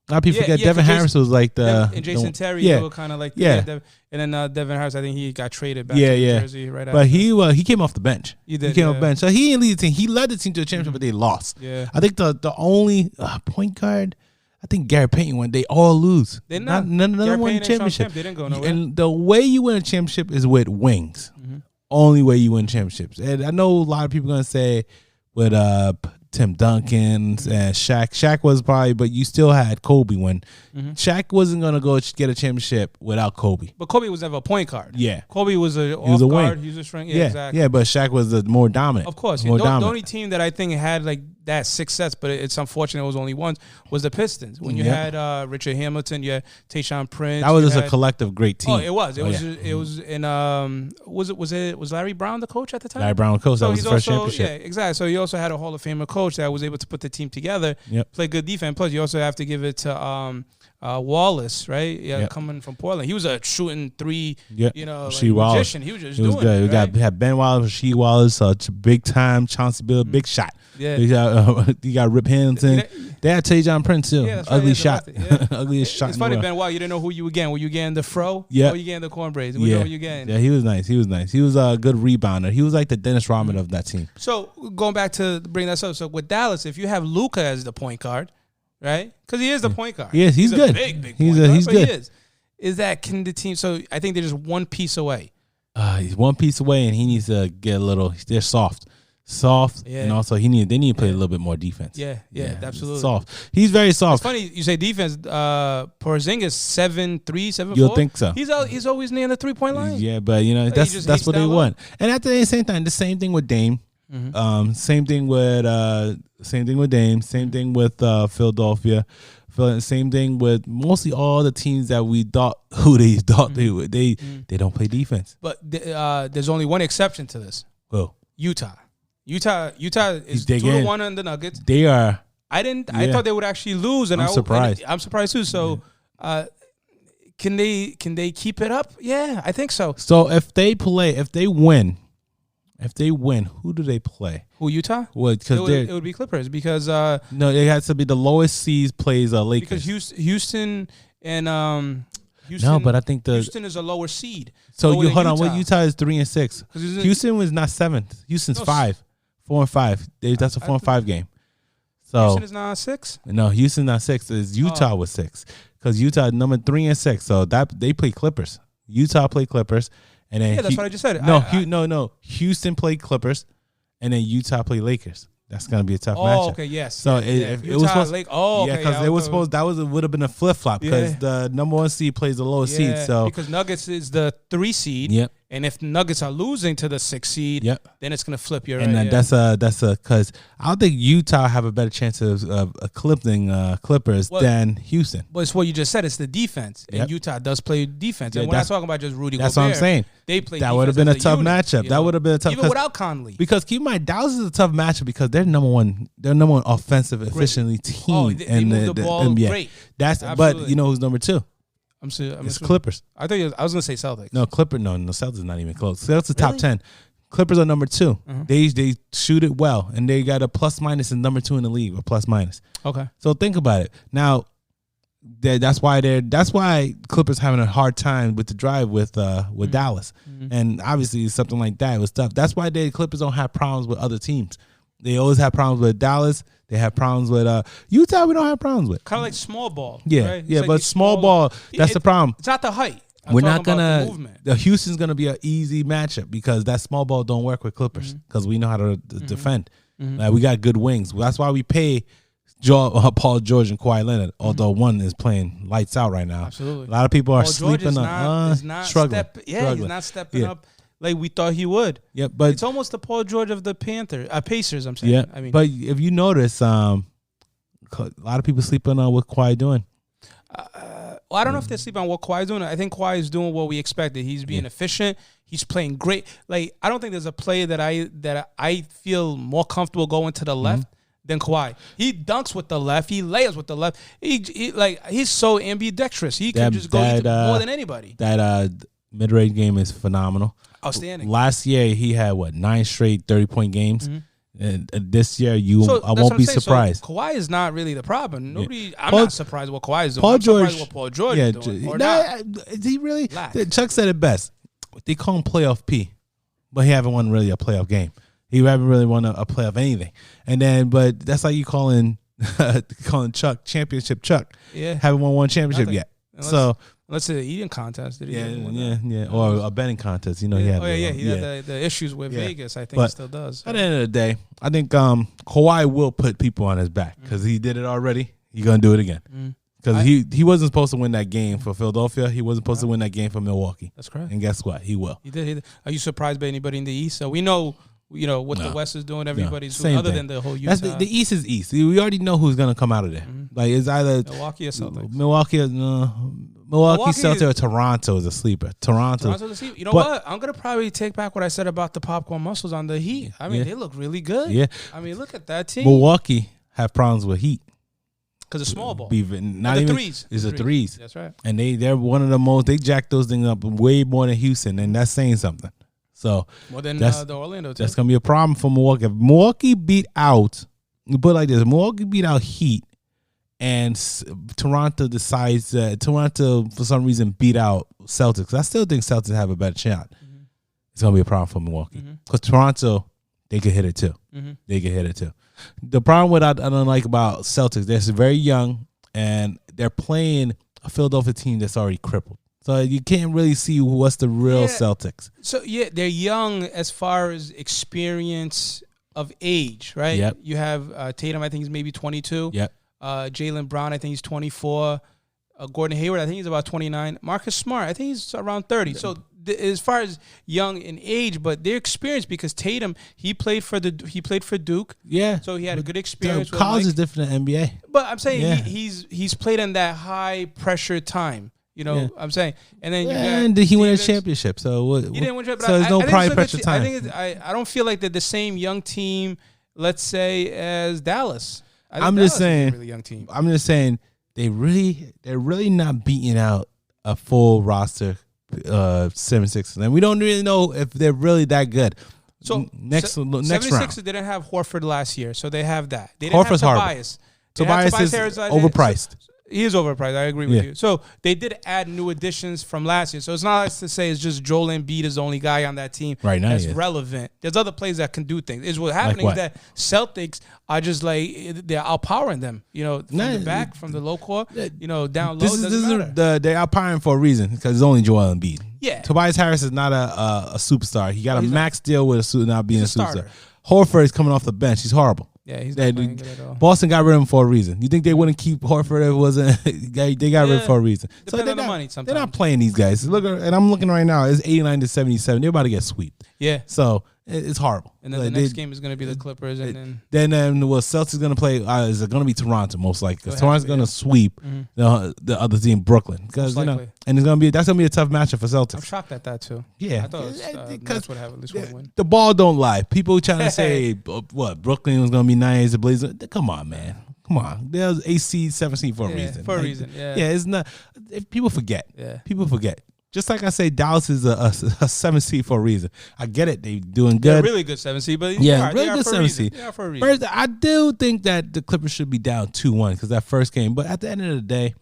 A lot of people forget Devin Harris was like and Jason Terry were kind of like and then Devin Harris, I think he got traded back to New Jersey right after. But he came off the bench. He came off the bench, so he didn't lead the team. He led the team to a championship, but they lost. Yeah, I think the only point guard. I think Gary Payton won. They all lose. None of them won a championship. They didn't go nowhere. And the way you win a championship is with wings. Only way you win championships. And I know a lot of people are gonna say with Tim Duncan and Shaq. Shaq was probably, but you still had Kobe when Shaq wasn't gonna go get a championship without Kobe. But Kobe was never a point guard. Yeah, Kobe was a guard. Wing. He was a strength. Yeah, exactly. Yeah, but Shaq was the more dominant. Of course, more dominant. The only team that I think had like that 6 sets, but it's unfortunate it was only once, was the Pistons. When you had Richard Hamilton, you had Tayshaun Prince. That was just a collective great team. Oh, it was. It was in was Larry Brown the coach at the time? Larry Brown coach. So that was his first championship. Yeah, exactly. So you also had a Hall of Famer coach that was able to put the team together, play good defense. Plus, you also have to give it to Wallace, right? Yeah, coming from Portland. He was a shooting three, magician. He was just doing good. it. We had Ben Wallace, Rasheed Wallace, big time, Chauncey Billups, big shot. Yeah. You got Rip Hamilton. They had Tayshaun Prince too. Yeah, ugly shot. Ugliest shot. It's funny, Ben Wallace, you didn't know who you were getting. Were you getting the fro? Yeah. Or were you getting the corn braids? We know who you getting. Yeah, he was nice. He was a good rebounder. He was like the Dennis Rodman of that team. So going back to bring that up. So with Dallas, if you have Luka as the point guard, right? Because he is the point guard. Yes, he's good. Big He's point guard, he's good. He is. Is that can the team? So I think they're just one piece away. He's one piece away, and he needs to get a little. They're soft, and also they need to play a little bit more defense. Yeah, absolutely. Soft. He's very soft. It's funny you say defense. Porzingis 7'3", 7'4". You'll think so. He's always near the 3-point line. Yeah, but that's what they want. And at the same time, the same thing with Dame. Mm-hmm. Same thing with Dame. Same thing with Philadelphia. Same thing with mostly all the teams that we thought they would. They don't play defense. But there's only one exception to this. Well, Utah is 2-1 on the Nuggets. They are. I thought they would actually lose, and I'm surprised. I'm surprised too. So, can they keep it up? Yeah, I think so. So if they win, who do they play? Who, Utah? Well, because it would be Clippers because no, it has to be the lowest seeds plays Lakers. Because Houston and no, but I think Houston is a lower seed. So you hold on. What Utah is 3-6. Houston was not 7th. Houston's 5, 4-5. That's a 4-5 game. So Houston is not 6. No, Houston not 6. Is Utah was 6 because Utah number 3-6. So that they play Clippers. Utah play Clippers, and then that's what I just said. No. Houston played Clippers, and then Utah play Lakers. That's gonna be a tough matchup. Okay, yes. So if it was supposed, because it was supposed that would have been a flip flop because the number 1 seed plays the lowest seed. So because Nuggets is the 3 seed, and if Nuggets are losing to the 6 seed, then it's gonna flip. You're and right. That's a because I don't think Utah have a better chance of eclipsing Clippers than Houston. But it's what you just said. It's the defense, and Utah does play defense. And we're not talking about just Rudy Gobert. That's what I'm saying. They play. That would have been a tough matchup. That would have been a tough even without Conley. Because keep in mind, Dallas is a tough matchup because they're number one offensive efficiently team. They move the ball great. But you know who's number 2? It's Clippers. I was gonna say Celtics. No, Celtics is not even close. Celtics is top 10. Clippers are number 2. Mm-hmm. They shoot it well, and they got a plus minus and number 2 in the league, or plus minus. Okay. So think about it. Now, that's why Clippers having a hard time with the drive with Dallas, and obviously something like that was tough. That's why Clippers don't have problems with other teams. They always have problems with Dallas. They have problems with Utah. We don't have problems with. Kind of like small ball. Yeah, right? yeah, but small ball. That's the problem. It's not the height. We're not gonna. The Houston's gonna be an easy matchup because that small ball don't work with Clippers because we know how to defend. We got good wings. That's why we pay Paul George and Kawhi Leonard. Although one is playing lights out right now. Absolutely, a lot of people are Paul sleeping on struggling. He's not stepping up like we thought he would. Yeah, but it's almost the Paul George of the Pacers. I'm saying. Yeah, I mean, but if you notice, a lot of people sleeping on what Kawhi doing. Well, I don't know if they're sleeping on what Kawhi's doing. I think Kawhi is doing what we expected. He's being efficient. He's playing great. Like, I don't think there's a player that I feel more comfortable going to the left than Kawhi. He dunks with the left. He layers with the left. He's so ambidextrous. He can just go more than anybody. That mid-range game is phenomenal. Outstanding. Last year he had 9 straight 30-point games. And this year, I won't be surprised. So Kawhi is not really the problem. I'm not surprised what Kawhi is doing. I'm surprised what Paul George is doing. Is he really? Chuck said it best. They call him playoff P, but he haven't won really a playoff game. He haven't really won a playoff anything. And then, but that's like you calling Chuck championship Chuck. Yeah, haven't won one championship yet. Let's say the eating contest. Did he yeah, or a betting contest. He had. He had the issues with Vegas. I think he still does. So. At the end of the day, I think Kawhi will put people on his back because he did it already. He's gonna do it again because he wasn't supposed to win that game for Philadelphia. He wasn't supposed to win that game for Milwaukee. That's correct. And guess what? He will. He did. Are you surprised by anybody in the East? So we know what the West is doing. Everybody's same doing, other thing. than the whole Utah. The East is East. We already know who's gonna come out of there. Like it's either Milwaukee or Celtics. Milwaukee, Celtics, or Toronto is a sleeper. Toronto's a sleeper. You know what? I'm gonna probably take back what I said about the popcorn muscles on the Heat. I mean, they look really good. Yeah. I mean, look at that team. Milwaukee have problems with Heat. Because of small ball. Not even threes. It's the threes. That's right. And they're one of the most. They jack those things up way more than Houston, and that's saying something. So more than the Orlando team. That's gonna be a problem for Milwaukee. If Milwaukee beat out, you put it like this: Milwaukee beat out Heat, and Toronto decides that Toronto for some reason beat out Celtics. I still think Celtics have a better shot. It's gonna be a problem for Milwaukee because Toronto, they could hit it too. They could hit it too. The problem with I don't like about Celtics, they're very young and they're playing a Philadelphia team that's already crippled. So you can't really see what's the real Celtics. So they're young as far as experience of age, right? Yep. You have Tatum, I think he's maybe 22. Yep. Jaylen Brown, I think he's 24. Gordon Hayward, I think he's about 29. Marcus Smart, I think he's around 30. So as far as young in age, but their experience, because Tatum, he played for Duke. Yeah. So he had a good experience. College is different than NBA. But I'm saying he's played in that high pressure time. I'm saying, and then he won a championship. So he didn't win a championship. So there's no pride pressure time. I don't feel like they're the same young team, let's say, as Dallas. I'm just saying, is a really young team. I'm just saying they're really not beating out a full roster 76ers, and we don't really know if they're really that good. So next 76ers round, didn't have Horford last year, so they have that. They didn't Horford's have Tobias. Tobias is overpriced. He is overpriced. I agree with you. So they did add new additions from last year. So it's not like to say it's just Joel Embiid is the only guy on that team right now that's relevant. There's other players that can do things. Is what's happening is that Celtics are just like they're outpowering them. From the back, from the low court, down low. They're outpowering for a reason because it's only Joel Embiid. Yeah. Tobias Harris is not a superstar. He got a max deal with not being a superstar. Starter. Horford is coming off the bench. He's horrible. Yeah, he's not playing good at all. Boston got rid of him for a reason. You think they wouldn't keep Horford if it wasn't? They got rid of him for a reason. Depends on the money sometimes. They're not playing these guys. Look, and I'm looking right now. It's 89-77. They're about to get swept. Yeah. So it's horrible. And then the next game is going to be the Clippers, and then Celtics going to play. Is it going to be Toronto most likely? Because Toronto's going to sweep the other team, Brooklyn. Because and that's going to be a tough matchup for Celtics. I'm shocked at that too. Yeah, I thought Nets would have at least one win. The ball don't lie. People trying to say what Brooklyn was going to be nice. The Blazers. Come on, man. Come on. There's 8 seed, 7 seed for a reason. For a reason. Yeah. Yeah. It's not. People forget. Yeah. People forget. Just like I say, Dallas is a 7 seed for a reason. I get it; they doing good. They're really good 7 seed, but really good 7 seed. They are for a reason. First, I do think that the Clippers should be down 2-1 because that first game. But at the end of the day,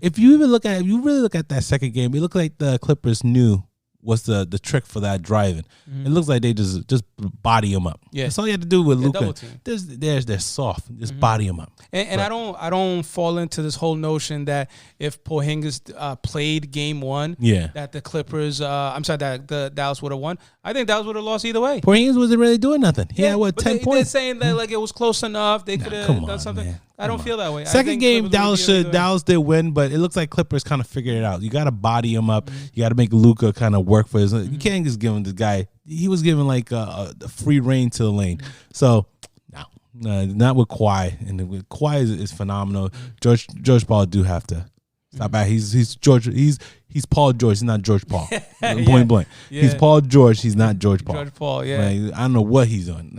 if you really look at that second game, it looked like the Clippers knew what's the trick for that driving. It looks like they just body them up. Yeah, that's all you have to do with Luka. They're soft. Just body them up. And I don't fall into this whole notion that if Porzingis played game one, that the Clippers, that the Dallas would have won. I think Dallas would have lost either way. Porzingis wasn't really doing nothing. He had 10 points. They're saying that like it was close enough. They could have done something. Man. I don't feel that way. Second game, Dallas did win, but it looks like Clippers kind of figured it out. You got to body him up. You got to make Luka kind of work for his. You can't just give him the guy. He was given like a free reign to the lane. So no, not with Kawhi. And with Kawhi is phenomenal. George Paul do have to stop at. He's Paul George. He's not George Paul. Point blank. Yeah. He's Paul George. He's not George Paul. George Paul. Yeah. Like, I don't know what he's doing.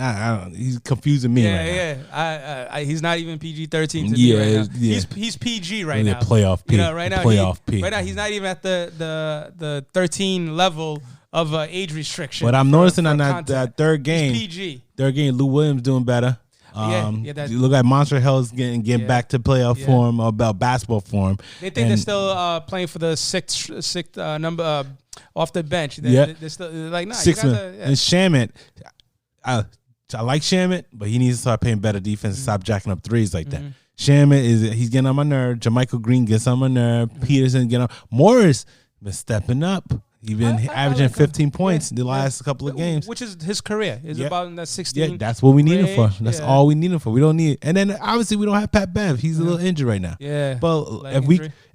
He's confusing me right now. He's not even PG-13 to me right now. Yeah. He's PG right now. Playoff P. Right now. P. Right now he's not even at the 13 level of age restriction. But I'm noticing on that third game. He's PG. Third game, Lou Williams doing better. You look like Monster Hell's getting back to playoff form, about basketball form. They think they're still playing for the sixth number off the bench. They're still like, nah, 6 And Shamet, I like Shamet, but he needs to start playing better defense and stop jacking up threes like that. Shamet he's getting on my nerve. JaMychal Green gets on my nerve. Peterson getting on. Morris been stepping up. He's been averaging 15 points in the last couple of games. Which is his career. It's about in that 16. Yeah, that's what we need him for. That's all we need him for. We don't need. And then obviously we don't have Pat Bev. He's a little injured right now. Yeah. But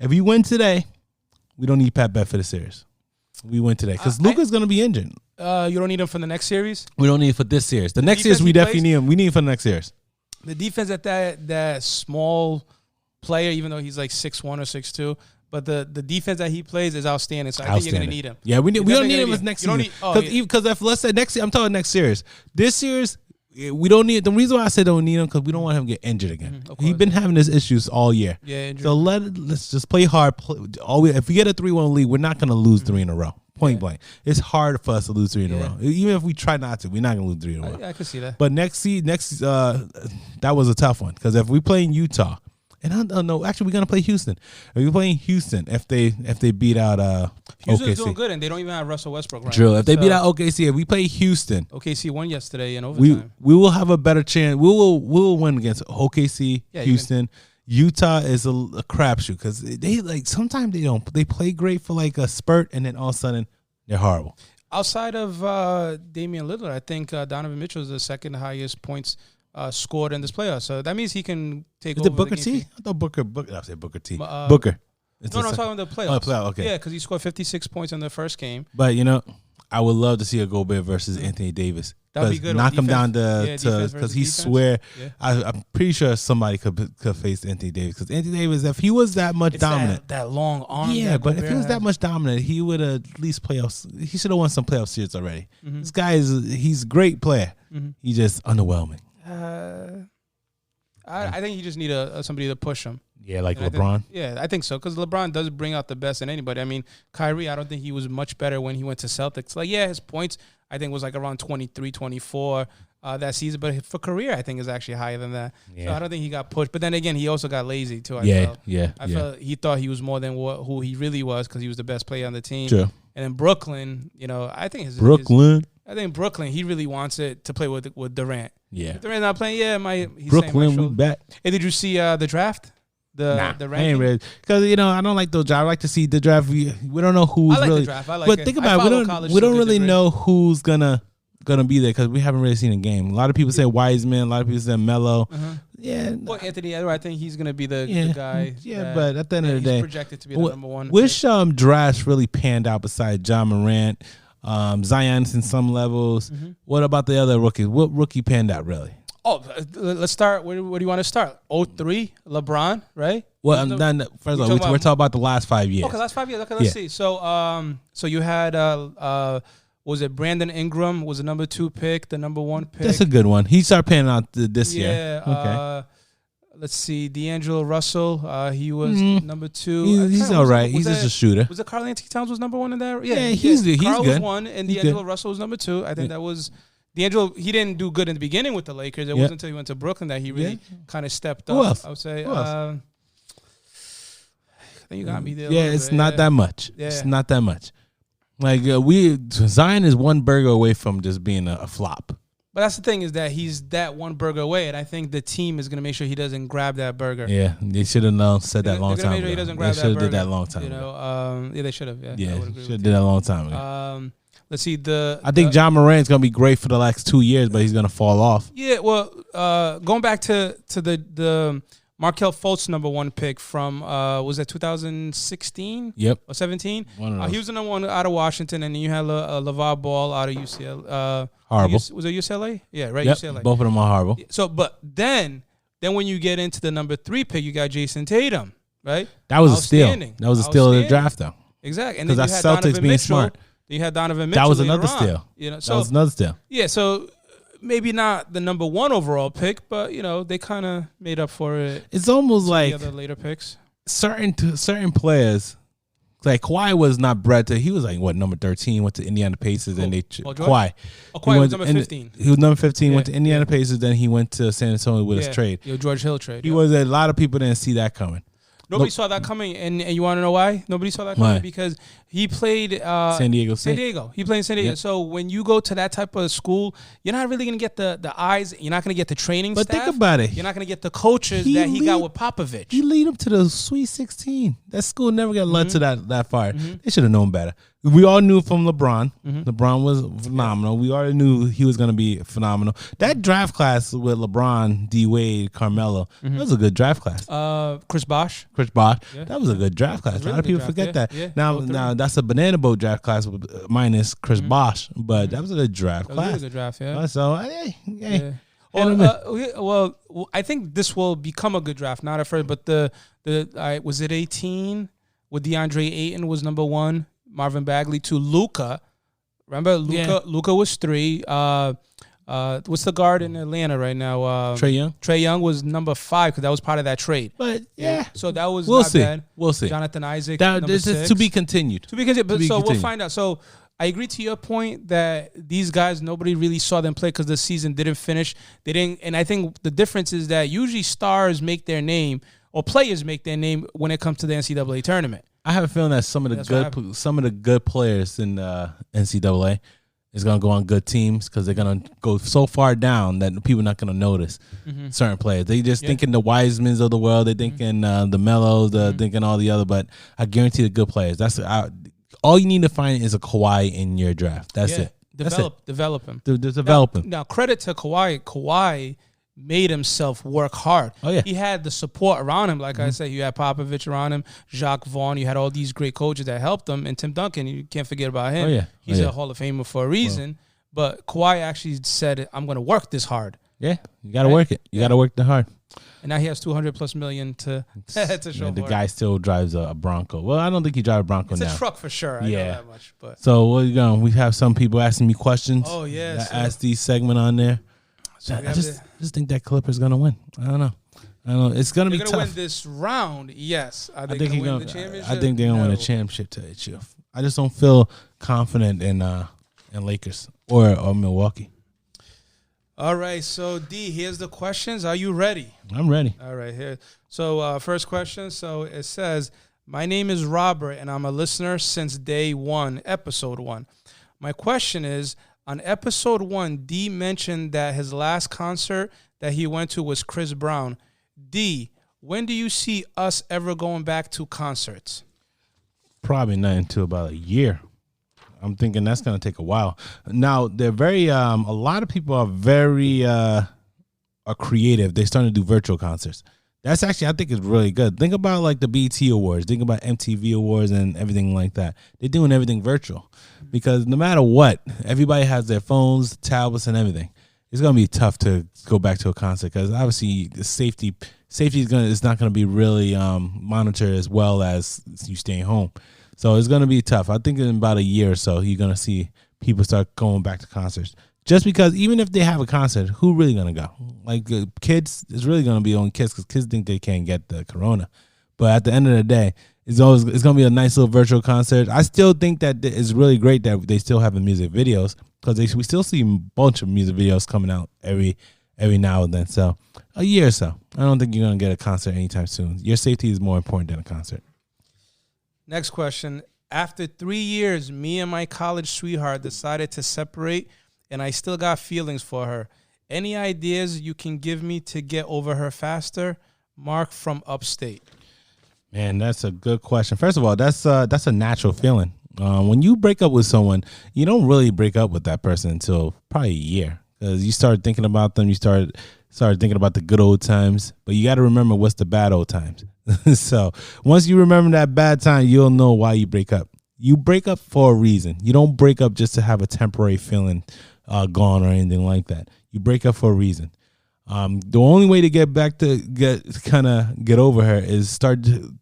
if we win today, we don't need Pat Bev for the series. We went today because Luka's going to be injured. You don't need him for the next series? We don't need it for this series. The next series, we definitely need him. We need him for the next series. The defense at that small player, even though he's like 6'1" or 6'2", but the defense that he plays is outstanding. So I think you're going to need him. Yeah, we don't need him as next season. Because if let's say next, I'm talking next series. This series, we don't need. The reason why I said don't need him because we don't want him to get injured again. He's been having his issues all year. Yeah, injured. So let's just play hard. If we get a 3-1 lead, we're not going to lose 3 in a row. Point blank. It's hard for us to lose 3 in a row. Even if we try not to, we're not going to lose 3 in a row. I could see that. But next, that was a tough one because if we play in Utah. And I don't know. Actually, we're gonna play Houston. We're playing Houston if they beat out Houston's OKC. doing good, and they don't even have Russell Westbrook right True. If they beat out OKC, if we play Houston, OKC won yesterday in overtime. We will have a better chance. We will win against OKC, Houston. Utah is a crapshoot because they sometimes they don't. They play great for like a spurt, and then all of a sudden they're horrible. Outside of Damian Lillard, I think Donovan Mitchell is the second highest points scored in this playoff, so that means he can take over. Is it Booker T? I thought Booker. I said Booker T. No, Booker. I'm talking about the playoffs. Oh, playoff. Okay. Yeah, because he scored 56 points in the first game. But I would love to see a Gobert versus Anthony Davis. That'd be good. Knock him down to because he swear. Yeah. I'm pretty sure somebody could face Anthony Davis because Anthony Davis, if he was that much dominant, that long arm. Yeah, but if he was that much dominant, he would have at least playoffs. He should have won some playoff series already. Mm-hmm. This guy he's a great player. Mm-hmm. He's just underwhelming. I think you just need somebody to push him. Yeah, like LeBron. I think so because LeBron does bring out the best in anybody. I mean, Kyrie, I don't think he was much better when he went to Celtics. Like, his points I think was like around 23, 24 that season, but for career, I think is actually higher than that. Yeah. So I don't think he got pushed. But then again, he also got lazy too. I felt he thought he was more than who he really was because he was the best player on the team. True. And in Brooklyn, I think Brooklyn, he really wants it to play with Durant. Yeah. If Durant's not playing, he's Brooklyn, we bet. Hey, did you see the draft? The ranking? I ain't ready because I don't like those drafts. I like to see the draft. We don't know who's really. The draft. I like but it. Think about it. We don't really know who's gonna be there because we haven't really seen a game. A lot of people say Wiseman. A lot of people say Melo. Uh-huh. Yeah. Well, Anthony Edwards, I think he's gonna be the guy. Yeah, but at the end of the day, he's projected to be the number one. Which drafts really panned out besides John Morant, Zion's in some levels? Mm-hmm. What about the other rookies? What rookie panned out really? Oh, let's start. Where do you want to start? 03, LeBron, right? Well, first of all, we're talking about the last 5 years. Okay, last 5 years. Okay, let's see. So, so you had, was it Brandon Ingram was the number 2 pick, the number 1 pick? That's a good one. He started panning out this year. Yeah. Okay. Let's see, D'Angelo Russell. He was number 2. He's all right. He's just a shooter. Was it Karl Anthony Towns was number 1 in there? Yeah, he's Karl good. was 1, and D'Angelo Russell was number 2. I think that was. D'Angelo, he didn't do good in the beginning with the Lakers. It wasn't until he went to Brooklyn that he really kind of stepped up. Who else? I would say. I think you got me there. Yeah, it's not that much. Yeah. It's not that much. Like Zion is one burger away from just being a flop. But that's the thing is that he's that one burger away, and I think the team is going to make sure he doesn't grab that burger. Yeah, they should have said that long time ago. He doesn't grab they should have did that long time ago. Yeah, they should have. Yeah, should have did that a long time ago. Let's see I think John Morant's gonna be great for the last 2 years, but he's gonna fall off. Yeah, well, going back to the Markelle Fultz number 1 pick from was that 2016? Yep. Or 17? He was the number 1 out of Washington, and then you had LeVar Ball out of UCLA. Horrible. Was it UCLA? Yeah, right. Yep, UCLA. Both of them are horrible. So, but then when you get into the number 3 pick, you got Jason Tatum, right? That was a steal. That was a steal of the draft, though. Exactly. And then because that's Celtics being smart. You had Donovan Mitchell. That was another steal. That was another steal. Yeah, so maybe not the number 1 overall pick, but they kind of made up for it. It's almost like the other later picks. Certain players, like Kawhi was not bred to. He was like number 13, went to Indiana Pacers, and Kawhi. Kawhi was number 15. He was number 15, went to Indiana Pacers, then he went to San Antonio with his trade. George Hill trade. He was a lot of people didn't see that coming. Nobody saw that coming, and you want to know why? Nobody saw that coming because he played San Diego State. He played in San Diego. Yep. So when you go to that type of school, you're not really going to get the eyes. You're not going to get the training staff. But think about it. You're not going to get the coaches that he got with Popovich. He lead him to the Sweet 16. That school never got led to that far. Mm-hmm. They should have known better. We all knew from LeBron. Mm-hmm. LeBron was phenomenal. We already knew he was going to be phenomenal. That draft class with LeBron, D Wade, Carmelo, that was a good draft class. Chris Bosh. That was a good draft class. A lot of people forget that. Yeah. Now that's a banana boat draft class minus Chris Bosh, but that was a good draft class. That was a good draft, yeah. So, Yeah. Well, I think this will become a good draft. Not at first, but was it 18 with DeAndre Ayton was number 1, Marvin Bagley 2, Luka. Remember Luka was 3. What's the guard in Atlanta right now? Trae Young. Trae Young was number 5 because that was part of that trade. But so that was we'll not see. bad. We'll see. Jonathan Isaac. This is to be continued. We'll find out. So I agree to your point that these guys, nobody really saw them play because the season didn't finish. They didn't, and I think the difference is that usually stars make their name or players make their name when it comes to the NCAA tournament. I have a feeling that some of the good players in the NCAA is going to go on good teams because they're going to go so far down that people are not going to notice certain players. They just thinking the Wisemans of the world. They're thinking the Melos, thinking all the other. But I guarantee the good players. All you need to find is a Kawhi in your draft. That's it. Develop him. Develop him. Now, credit to Kawhi. Kawhi made himself work hard. Oh, yeah. He had the support around him. Like I said, you had Popovich around him, Jacques Vaughn. You had all these great coaches that helped him. And Tim Duncan, you can't forget about him. Oh, yeah. He's a Hall of Famer for a reason. But Kawhi actually said, I'm going to work this hard. Yeah, you got to work it. You got to work the hard. And now he has $200+ million to show. The guy still drives a Bronco. Well, I don't think he drives a Bronco now. It's a truck for sure. I know that much. But so what are you going? We have some people asking me questions. Oh yeah, ask these segment on there. So I just think that Clipper's gonna win. I don't know. It's gonna be tough. Win this round. Yes, I think they're gonna win the championship. I think they're gonna win a championship. To hit you. I just don't feel confident in Lakers or Milwaukee. All right, so D, here's the questions. Are you ready? I'm ready. All right, here. So first question. So it says, my name is Robert, and I'm a listener since day 1, episode 1. My question is, on episode 1, D mentioned that his last concert that he went to was Chris Brown. D, when do you see us ever going back to concerts? Probably not until about a year. I'm thinking that's going to take a while. Now, they're very, a lot of people are very are creative. They're starting to do virtual concerts. That's actually, I think, is really good. Think about like the BET Awards. Think about MTV Awards and everything like that. They're doing everything virtual because no matter what, everybody has their phones, tablets, and everything. It's going to be tough to go back to a concert because obviously the safety is not going to be really monitored as well as you staying home. So it's going to be tough. I think in about a year or so, you're going to see people start going back to concerts. Just because even if they have a concert, who really going to go? Like kids, it's really going to be on kids because kids think they can't get the corona. But at the end of the day, it's going to be a nice little virtual concert. I still think that it's really great that they still have the music videos because we still see a bunch of music videos coming out every now and then. So a year or so. I don't think you're going to get a concert anytime soon. Your safety is more important than a concert. Next question. After 3 years, me and my college sweetheart decided to separate, and I still got feelings for her. Any ideas you can give me to get over her faster? Mark from upstate. Man, that's a good question. First of all, that's a natural feeling. When you break up with someone, you don't really break up with that person until probably a year because you start thinking about them. You start thinking about the good old times, but you got to remember what's the bad old times. So once you remember that bad time, you'll know why you break up. You break up for a reason. You don't break up just to have a temporary feeling gone or anything like that. You break up for a reason. The only way to get over her is start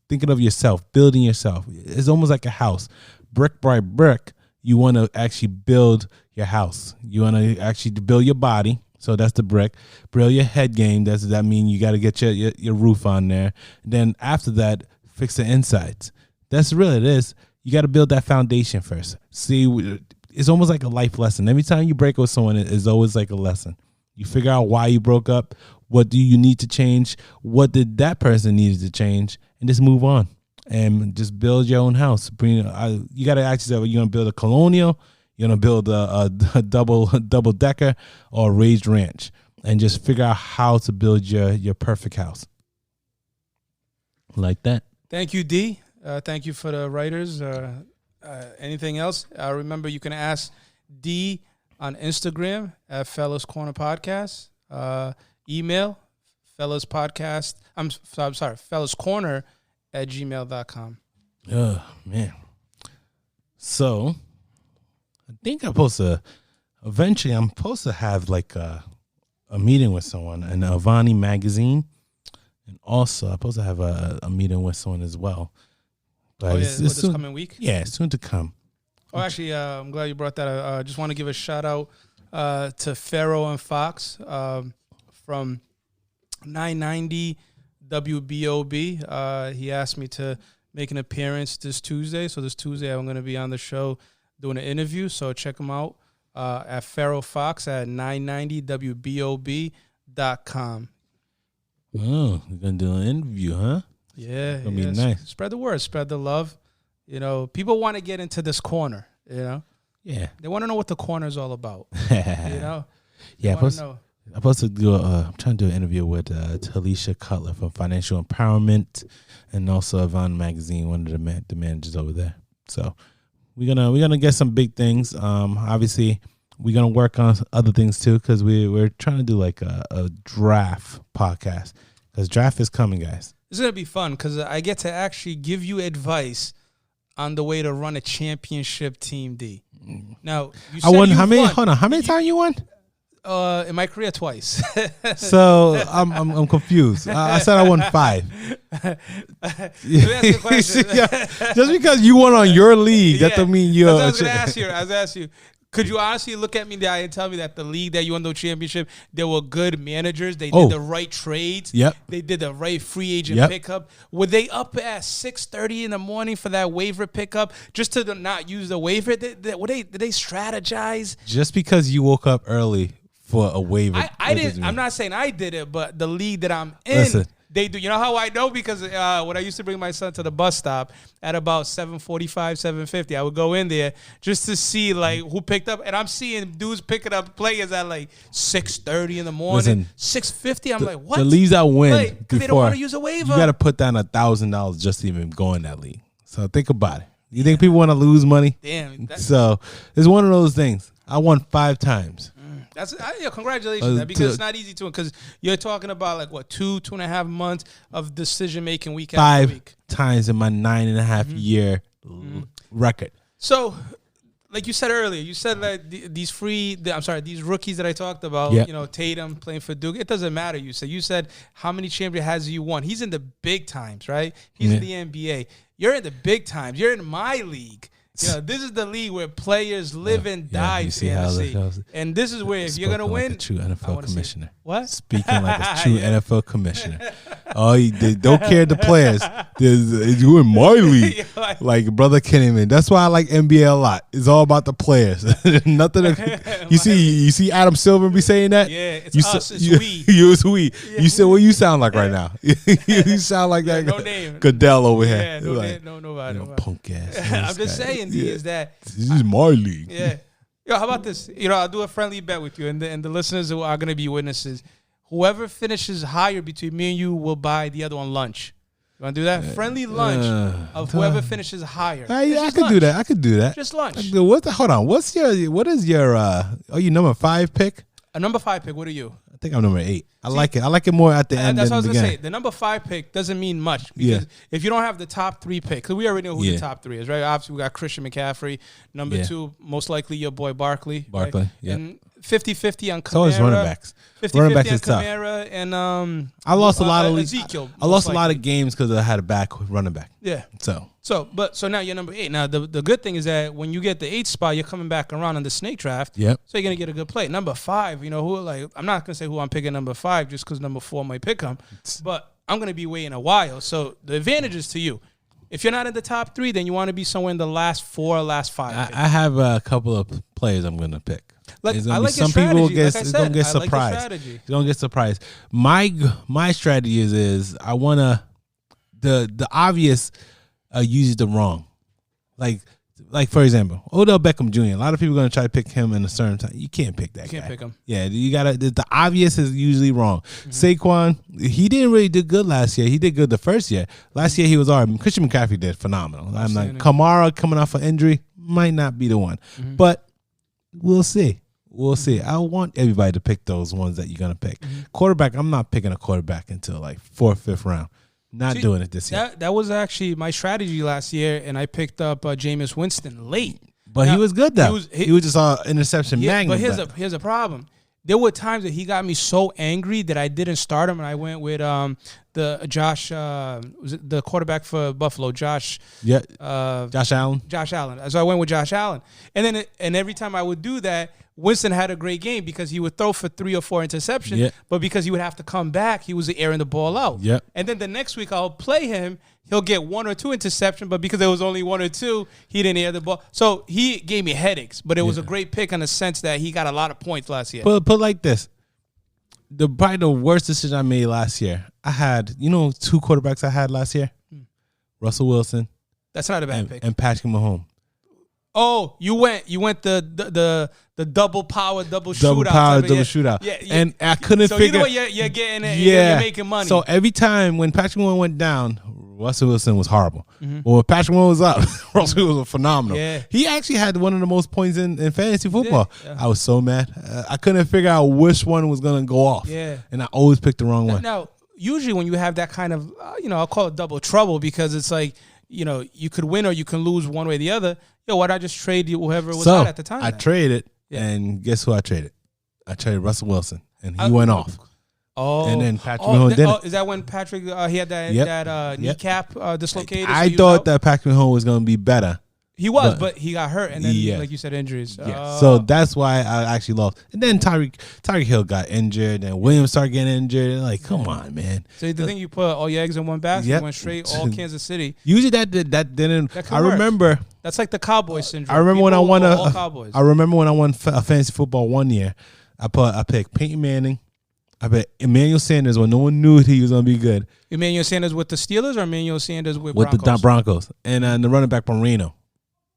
thinking of yourself, building yourself. It's almost like a house. Brick by brick, you want to actually build your house. You want to actually build your body. So that's the brick. Build your head game. That means you got to get your roof on there. Then after that, fix the insides. That's really it is. You got to build that foundation first. See, it's almost like a life lesson. Every time you break up with someone, it's always like a lesson. You figure out why you broke up. What do you need to change? What did that person need to change? And just move on. And just build your own house. You got to ask yourself, are you going to build a colonial? You're going to build a double decker or a raised ranch, and just figure out how to build your perfect house. Like that. Thank you, D. Thank you for the writers. Anything else? Remember, you can ask D on Instagram at Fellas Corner Podcast. Email Fellas Podcast. I'm sorry, Fellas Corner at gmail.com. Oh, man. So, I think eventually I'm supposed to have like a meeting with someone in Avani magazine. And also, I'm supposed to have a meeting with someone as well. But it's this soon, coming week? Yeah, it's soon to come. Oh, actually, I'm glad you brought that up. I just want to give a shout out to Pharaoh and Fox from 990 WBOB. He asked me to make an appearance this Tuesday. So this Tuesday, I'm going to be on the show doing an interview. So check him out at Pharaoh Fox at 990WBOB.com. Oh, we're going to do an interview, huh? Yeah. It's going to be nice. Spread the word. Spread the love. You know, people want to get into this corner, you know? Yeah. They want to know what the corner is all about, you know? Yeah, I'm supposed to do I'm trying to do an interview with Talisha Cutler from Financial Empowerment and also Avon Magazine, one of the managers over there. So we're gonna get some big things. Obviously we're gonna work on other things too, because we're trying to do like a draft podcast, because draft is coming, guys. It's gonna be fun because I get to actually give you advice on the way to run a championship team. D. Now you said I won. How many? won. Hold on. How many times you won? In my career, twice. So I'm confused. I said I won 5. Let me ask you a question. Just because you won on your league, that doesn't mean you're. I was going to ask you. Could you honestly look at me and tell me that the league that you won the championship, there were good managers? They did the right trades. Yep. They did the right free agent pickup. Were they up at 6:30 in the morning for that waiver pickup just to not use the waiver? Did they strategize? Just because you woke up early for a waiver. I didn't. I'm not saying I did it, but the league that I'm in, they do. You know how I know? Because when I used to bring my son to the bus stop at about 7:45, 7:50, I would go in there just to see like who picked up, and I'm seeing dudes picking up players at like 6:30 in the morning, 6:50. I'm like, what? The leagues I win like, before they don't want to use a waiver. You got to put down $1,000 just to even go in that league. So think about it. You think people want to lose money? Damn. So it's one of those things. I won 5 times. Congratulations, because it's not easy to, because you're talking about like what 2.5 months of decision making week after week. 5 times in my 9.5 year record. So, like you said earlier, you said that these rookies that I talked about, you know, Tatum playing for Duke, it doesn't matter. You said how many champions has you won? He's in the big times, right? He's in the NBA. You're in the big times. You're in my league. You know, this is the league where players live and die fantasy. And this is where if you're gonna win, like a true NFL commissioner. What? Speaking like a true NFL commissioner. Oh, they don't care the players. You in my league, like brother Kennyman. That's why I like NBA a lot. It's all about the players. Nothing. You see Adam Silver be saying that. Yeah, it's us. It's we. It's we. Yeah. You said what you sound like right now. You sound like that. No name. Goodell over here. Yeah, nobody. Punk ass. I'm just saying. Is that this is my league? Yeah. Yo, how about this? You know, I'll do a friendly bet with you, and the listeners who are going to be witnesses. Whoever finishes higher between me and you will buy the other one lunch. You want to do that? Friendly lunch of whoever finishes higher. I could do that. I could do that. Just lunch. Hold on. What is your you number 5 pick? A number 5 pick. What are you? I think I'm number 8. I like it. I like it more at the end. That's what I was going to say. The number 5 pick doesn't mean much because if you don't have the top 3 pick, because we already know who the top 3 is, right? Obviously, we got Christian McCaffrey. Number 2, most likely your boy Barkley. Right? And 50-50 on Kamara. It's always running backs. 50-50 running backs on is tough. Kamara and I lost a lot of Ezekiel. I lost a lot of games because I had a running back. Yeah. So now you're number 8. Now the good thing is that when you get the 8th spot, you're coming back around on the snake draft. Yep. So you're gonna get a good play. Number 5, you know who? Like I'm not gonna say who I'm picking number 5 just because number 4 might pick him, but I'm gonna be waiting a while. So the advantage is to you. If you're not in the top 3, then you want to be somewhere in the last 4, last 5. I have a couple of players I'm gonna pick. Like, I like some your people strategy. don't get surprised. You don't get surprised. My strategy is I wanna the obvious uses the wrong. Like like for example, Odell Beckham Jr. A lot of people are going to try to pick him in a certain time. You can't pick that guy. You can't pick him. Yeah, you got to. The obvious is usually wrong. Saquon, he didn't really do good last year. He did good the first year. Last year he was all right. Christian McCaffrey did phenomenal. I'm like Kamara coming off an injury might not be the one, but we'll see. We'll see. I want everybody to pick those ones that you're going to pick. Quarterback, I'm not picking a quarterback until like 4th, 5th round. Not doing it this year. That was actually my strategy last year, and I picked up Jameis Winston late. But he was good, though. He was just an interception magnet. But here's a problem. There were times that he got me so angry that I didn't start him, and I went with the Josh, was it the quarterback for Buffalo, Josh. Yeah. Josh Allen. Josh Allen. So I went with Josh Allen, and every time I would do that, Winston had a great game because he would throw for 3 or 4 interceptions, but because he would have to come back, he was airing the ball out. Yep. And then the next week I'll play him. He'll get 1 or 2 interceptions, but because there was only 1 or 2, he didn't air the ball. So he gave me headaches, but it was a great pick in the sense that he got a lot of points last year. Put like this. Probably the worst decision I made last year. I had, 2 quarterbacks I had last year. Russell Wilson. That's not a bad pick. And Patrick Mahomes. Oh, you went the double power, double shootout. Double shootout. Yeah, and I couldn't figure. So you know what you're getting it. Yeah. You're making money. So every time when Patrick Mahomes went down, Russell Wilson was horrible. But when Patrick Mahomes was up, Russell Wilson was phenomenal. Yeah. He actually had one of the most points in fantasy football. Yeah. I was so mad. I couldn't figure out which one was going to go off. Yeah. And I always picked the wrong one. Now, usually when you have that kind of, I'll call it double trouble because it's like, you could win or you can lose one way or the other. Why not just trade whoever was out at the time? I traded, and guess who I traded? I traded Russell Wilson, and he went off. Oh, and then Patrick Mahomes did it. Is that when Patrick he had that kneecap dislocated? I thought that Patrick Mahomes was going to be better. He was, but he got hurt, and then, like you said, injuries. Yeah. So that's why I actually lost. And then Tyreek Hill got injured, and Williams started getting injured. Like, come on, man. So the thing you put all your eggs in one basket, went straight all Kansas City. Usually that didn't. I remember. That's like the Cowboy syndrome. I remember when I won I remember when I won a fantasy football one year. I picked Peyton Manning. I bet Emmanuel Sanders when no one knew he was going to be good. Emmanuel Sanders with the Steelers or Emmanuel Sanders with Broncos? With the Broncos. And the running back Marino.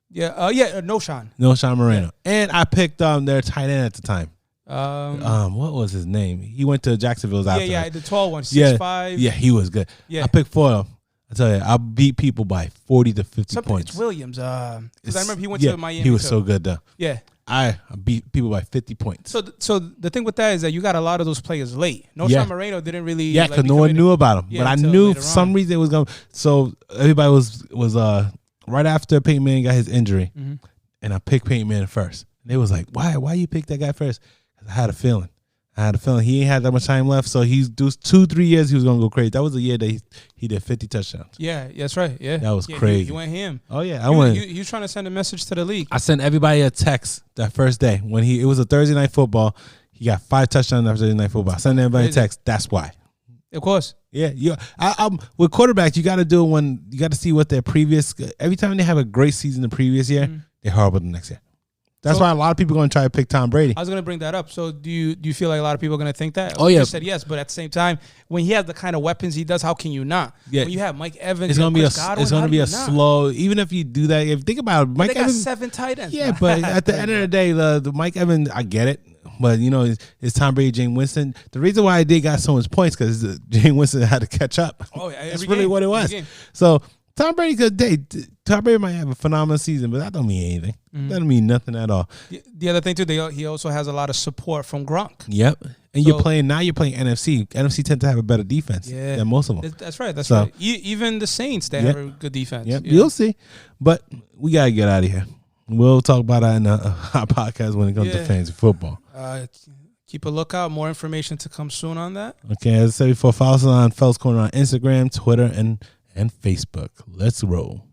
Yeah, no Sean Moreno. Yeah. And I picked their tight end at the time. What was his name? He went to Jacksonville's after. Yeah, the tall one, 6'5". Yeah, he was good. Yeah. I picked 4 of them. I tell you, I beat people by 40 to 50 points. It's Williams. Because I remember he went to Miami. He was so good though. Yeah. I beat people by 50 points. So the thing with that is that you got a lot of those players late. Sean Moreno didn't really. Yeah, because no one knew about him. Yeah, but I knew for some reason it was going to. So everybody was right after Peyton Manning got his injury, and I picked Peyton Manning first. And they was like, why you pick that guy first? Because I had a feeling. He ain't had that much time left, so he's 2-3 years he was gonna go crazy. That was the year that he did 50 touchdowns. Yeah, that's right. Yeah, that was crazy. He went ham. Oh yeah, I went. He was trying to send a message to the league. I sent everybody a text that first day when it was a Thursday night football. He got 5 touchdowns after Thursday night football. I sent everybody a text. That's why. Of course. Yeah, I'm with quarterbacks. You got to do it when you got to see what their previous. Every time they have a great season the previous year, they're horrible the next year. That's why a lot of people are going to try to pick Tom Brady. I was going to bring that up. So do you feel like a lot of people are going to think that? Oh, yeah. You said yes, but at the same time, when he has the kind of weapons he does, how can you not? Yeah. When you have Mike Evans, it's going to be a slow. Even if you do that, if you think about it, Mike Evans got 7 tight ends. Yeah, but at the end of the day, the Mike Evans, I get it. But, it's Tom Brady, James Winston. The reason why they got so much points because James Winston had to catch up. Oh, yeah. That's really what it was. So Tom Brady Tom Brady might have a phenomenal season, but that don't mean anything. That don't mean nothing at all. The other thing too, he also has a lot of support from Gronk. Yep, and you're playing NFC. NFC tend to have a better defense than most of them. That's right. That's right. Even the Saints, they have a good defense. Yep, you'll see. But we gotta get out of here. We'll talk about that in our podcast when it comes to fantasy football. Keep a lookout. More information to come soon on that. Okay, as I said before, follow us on Fells Corner on Instagram, Twitter, and Facebook. Let's roll.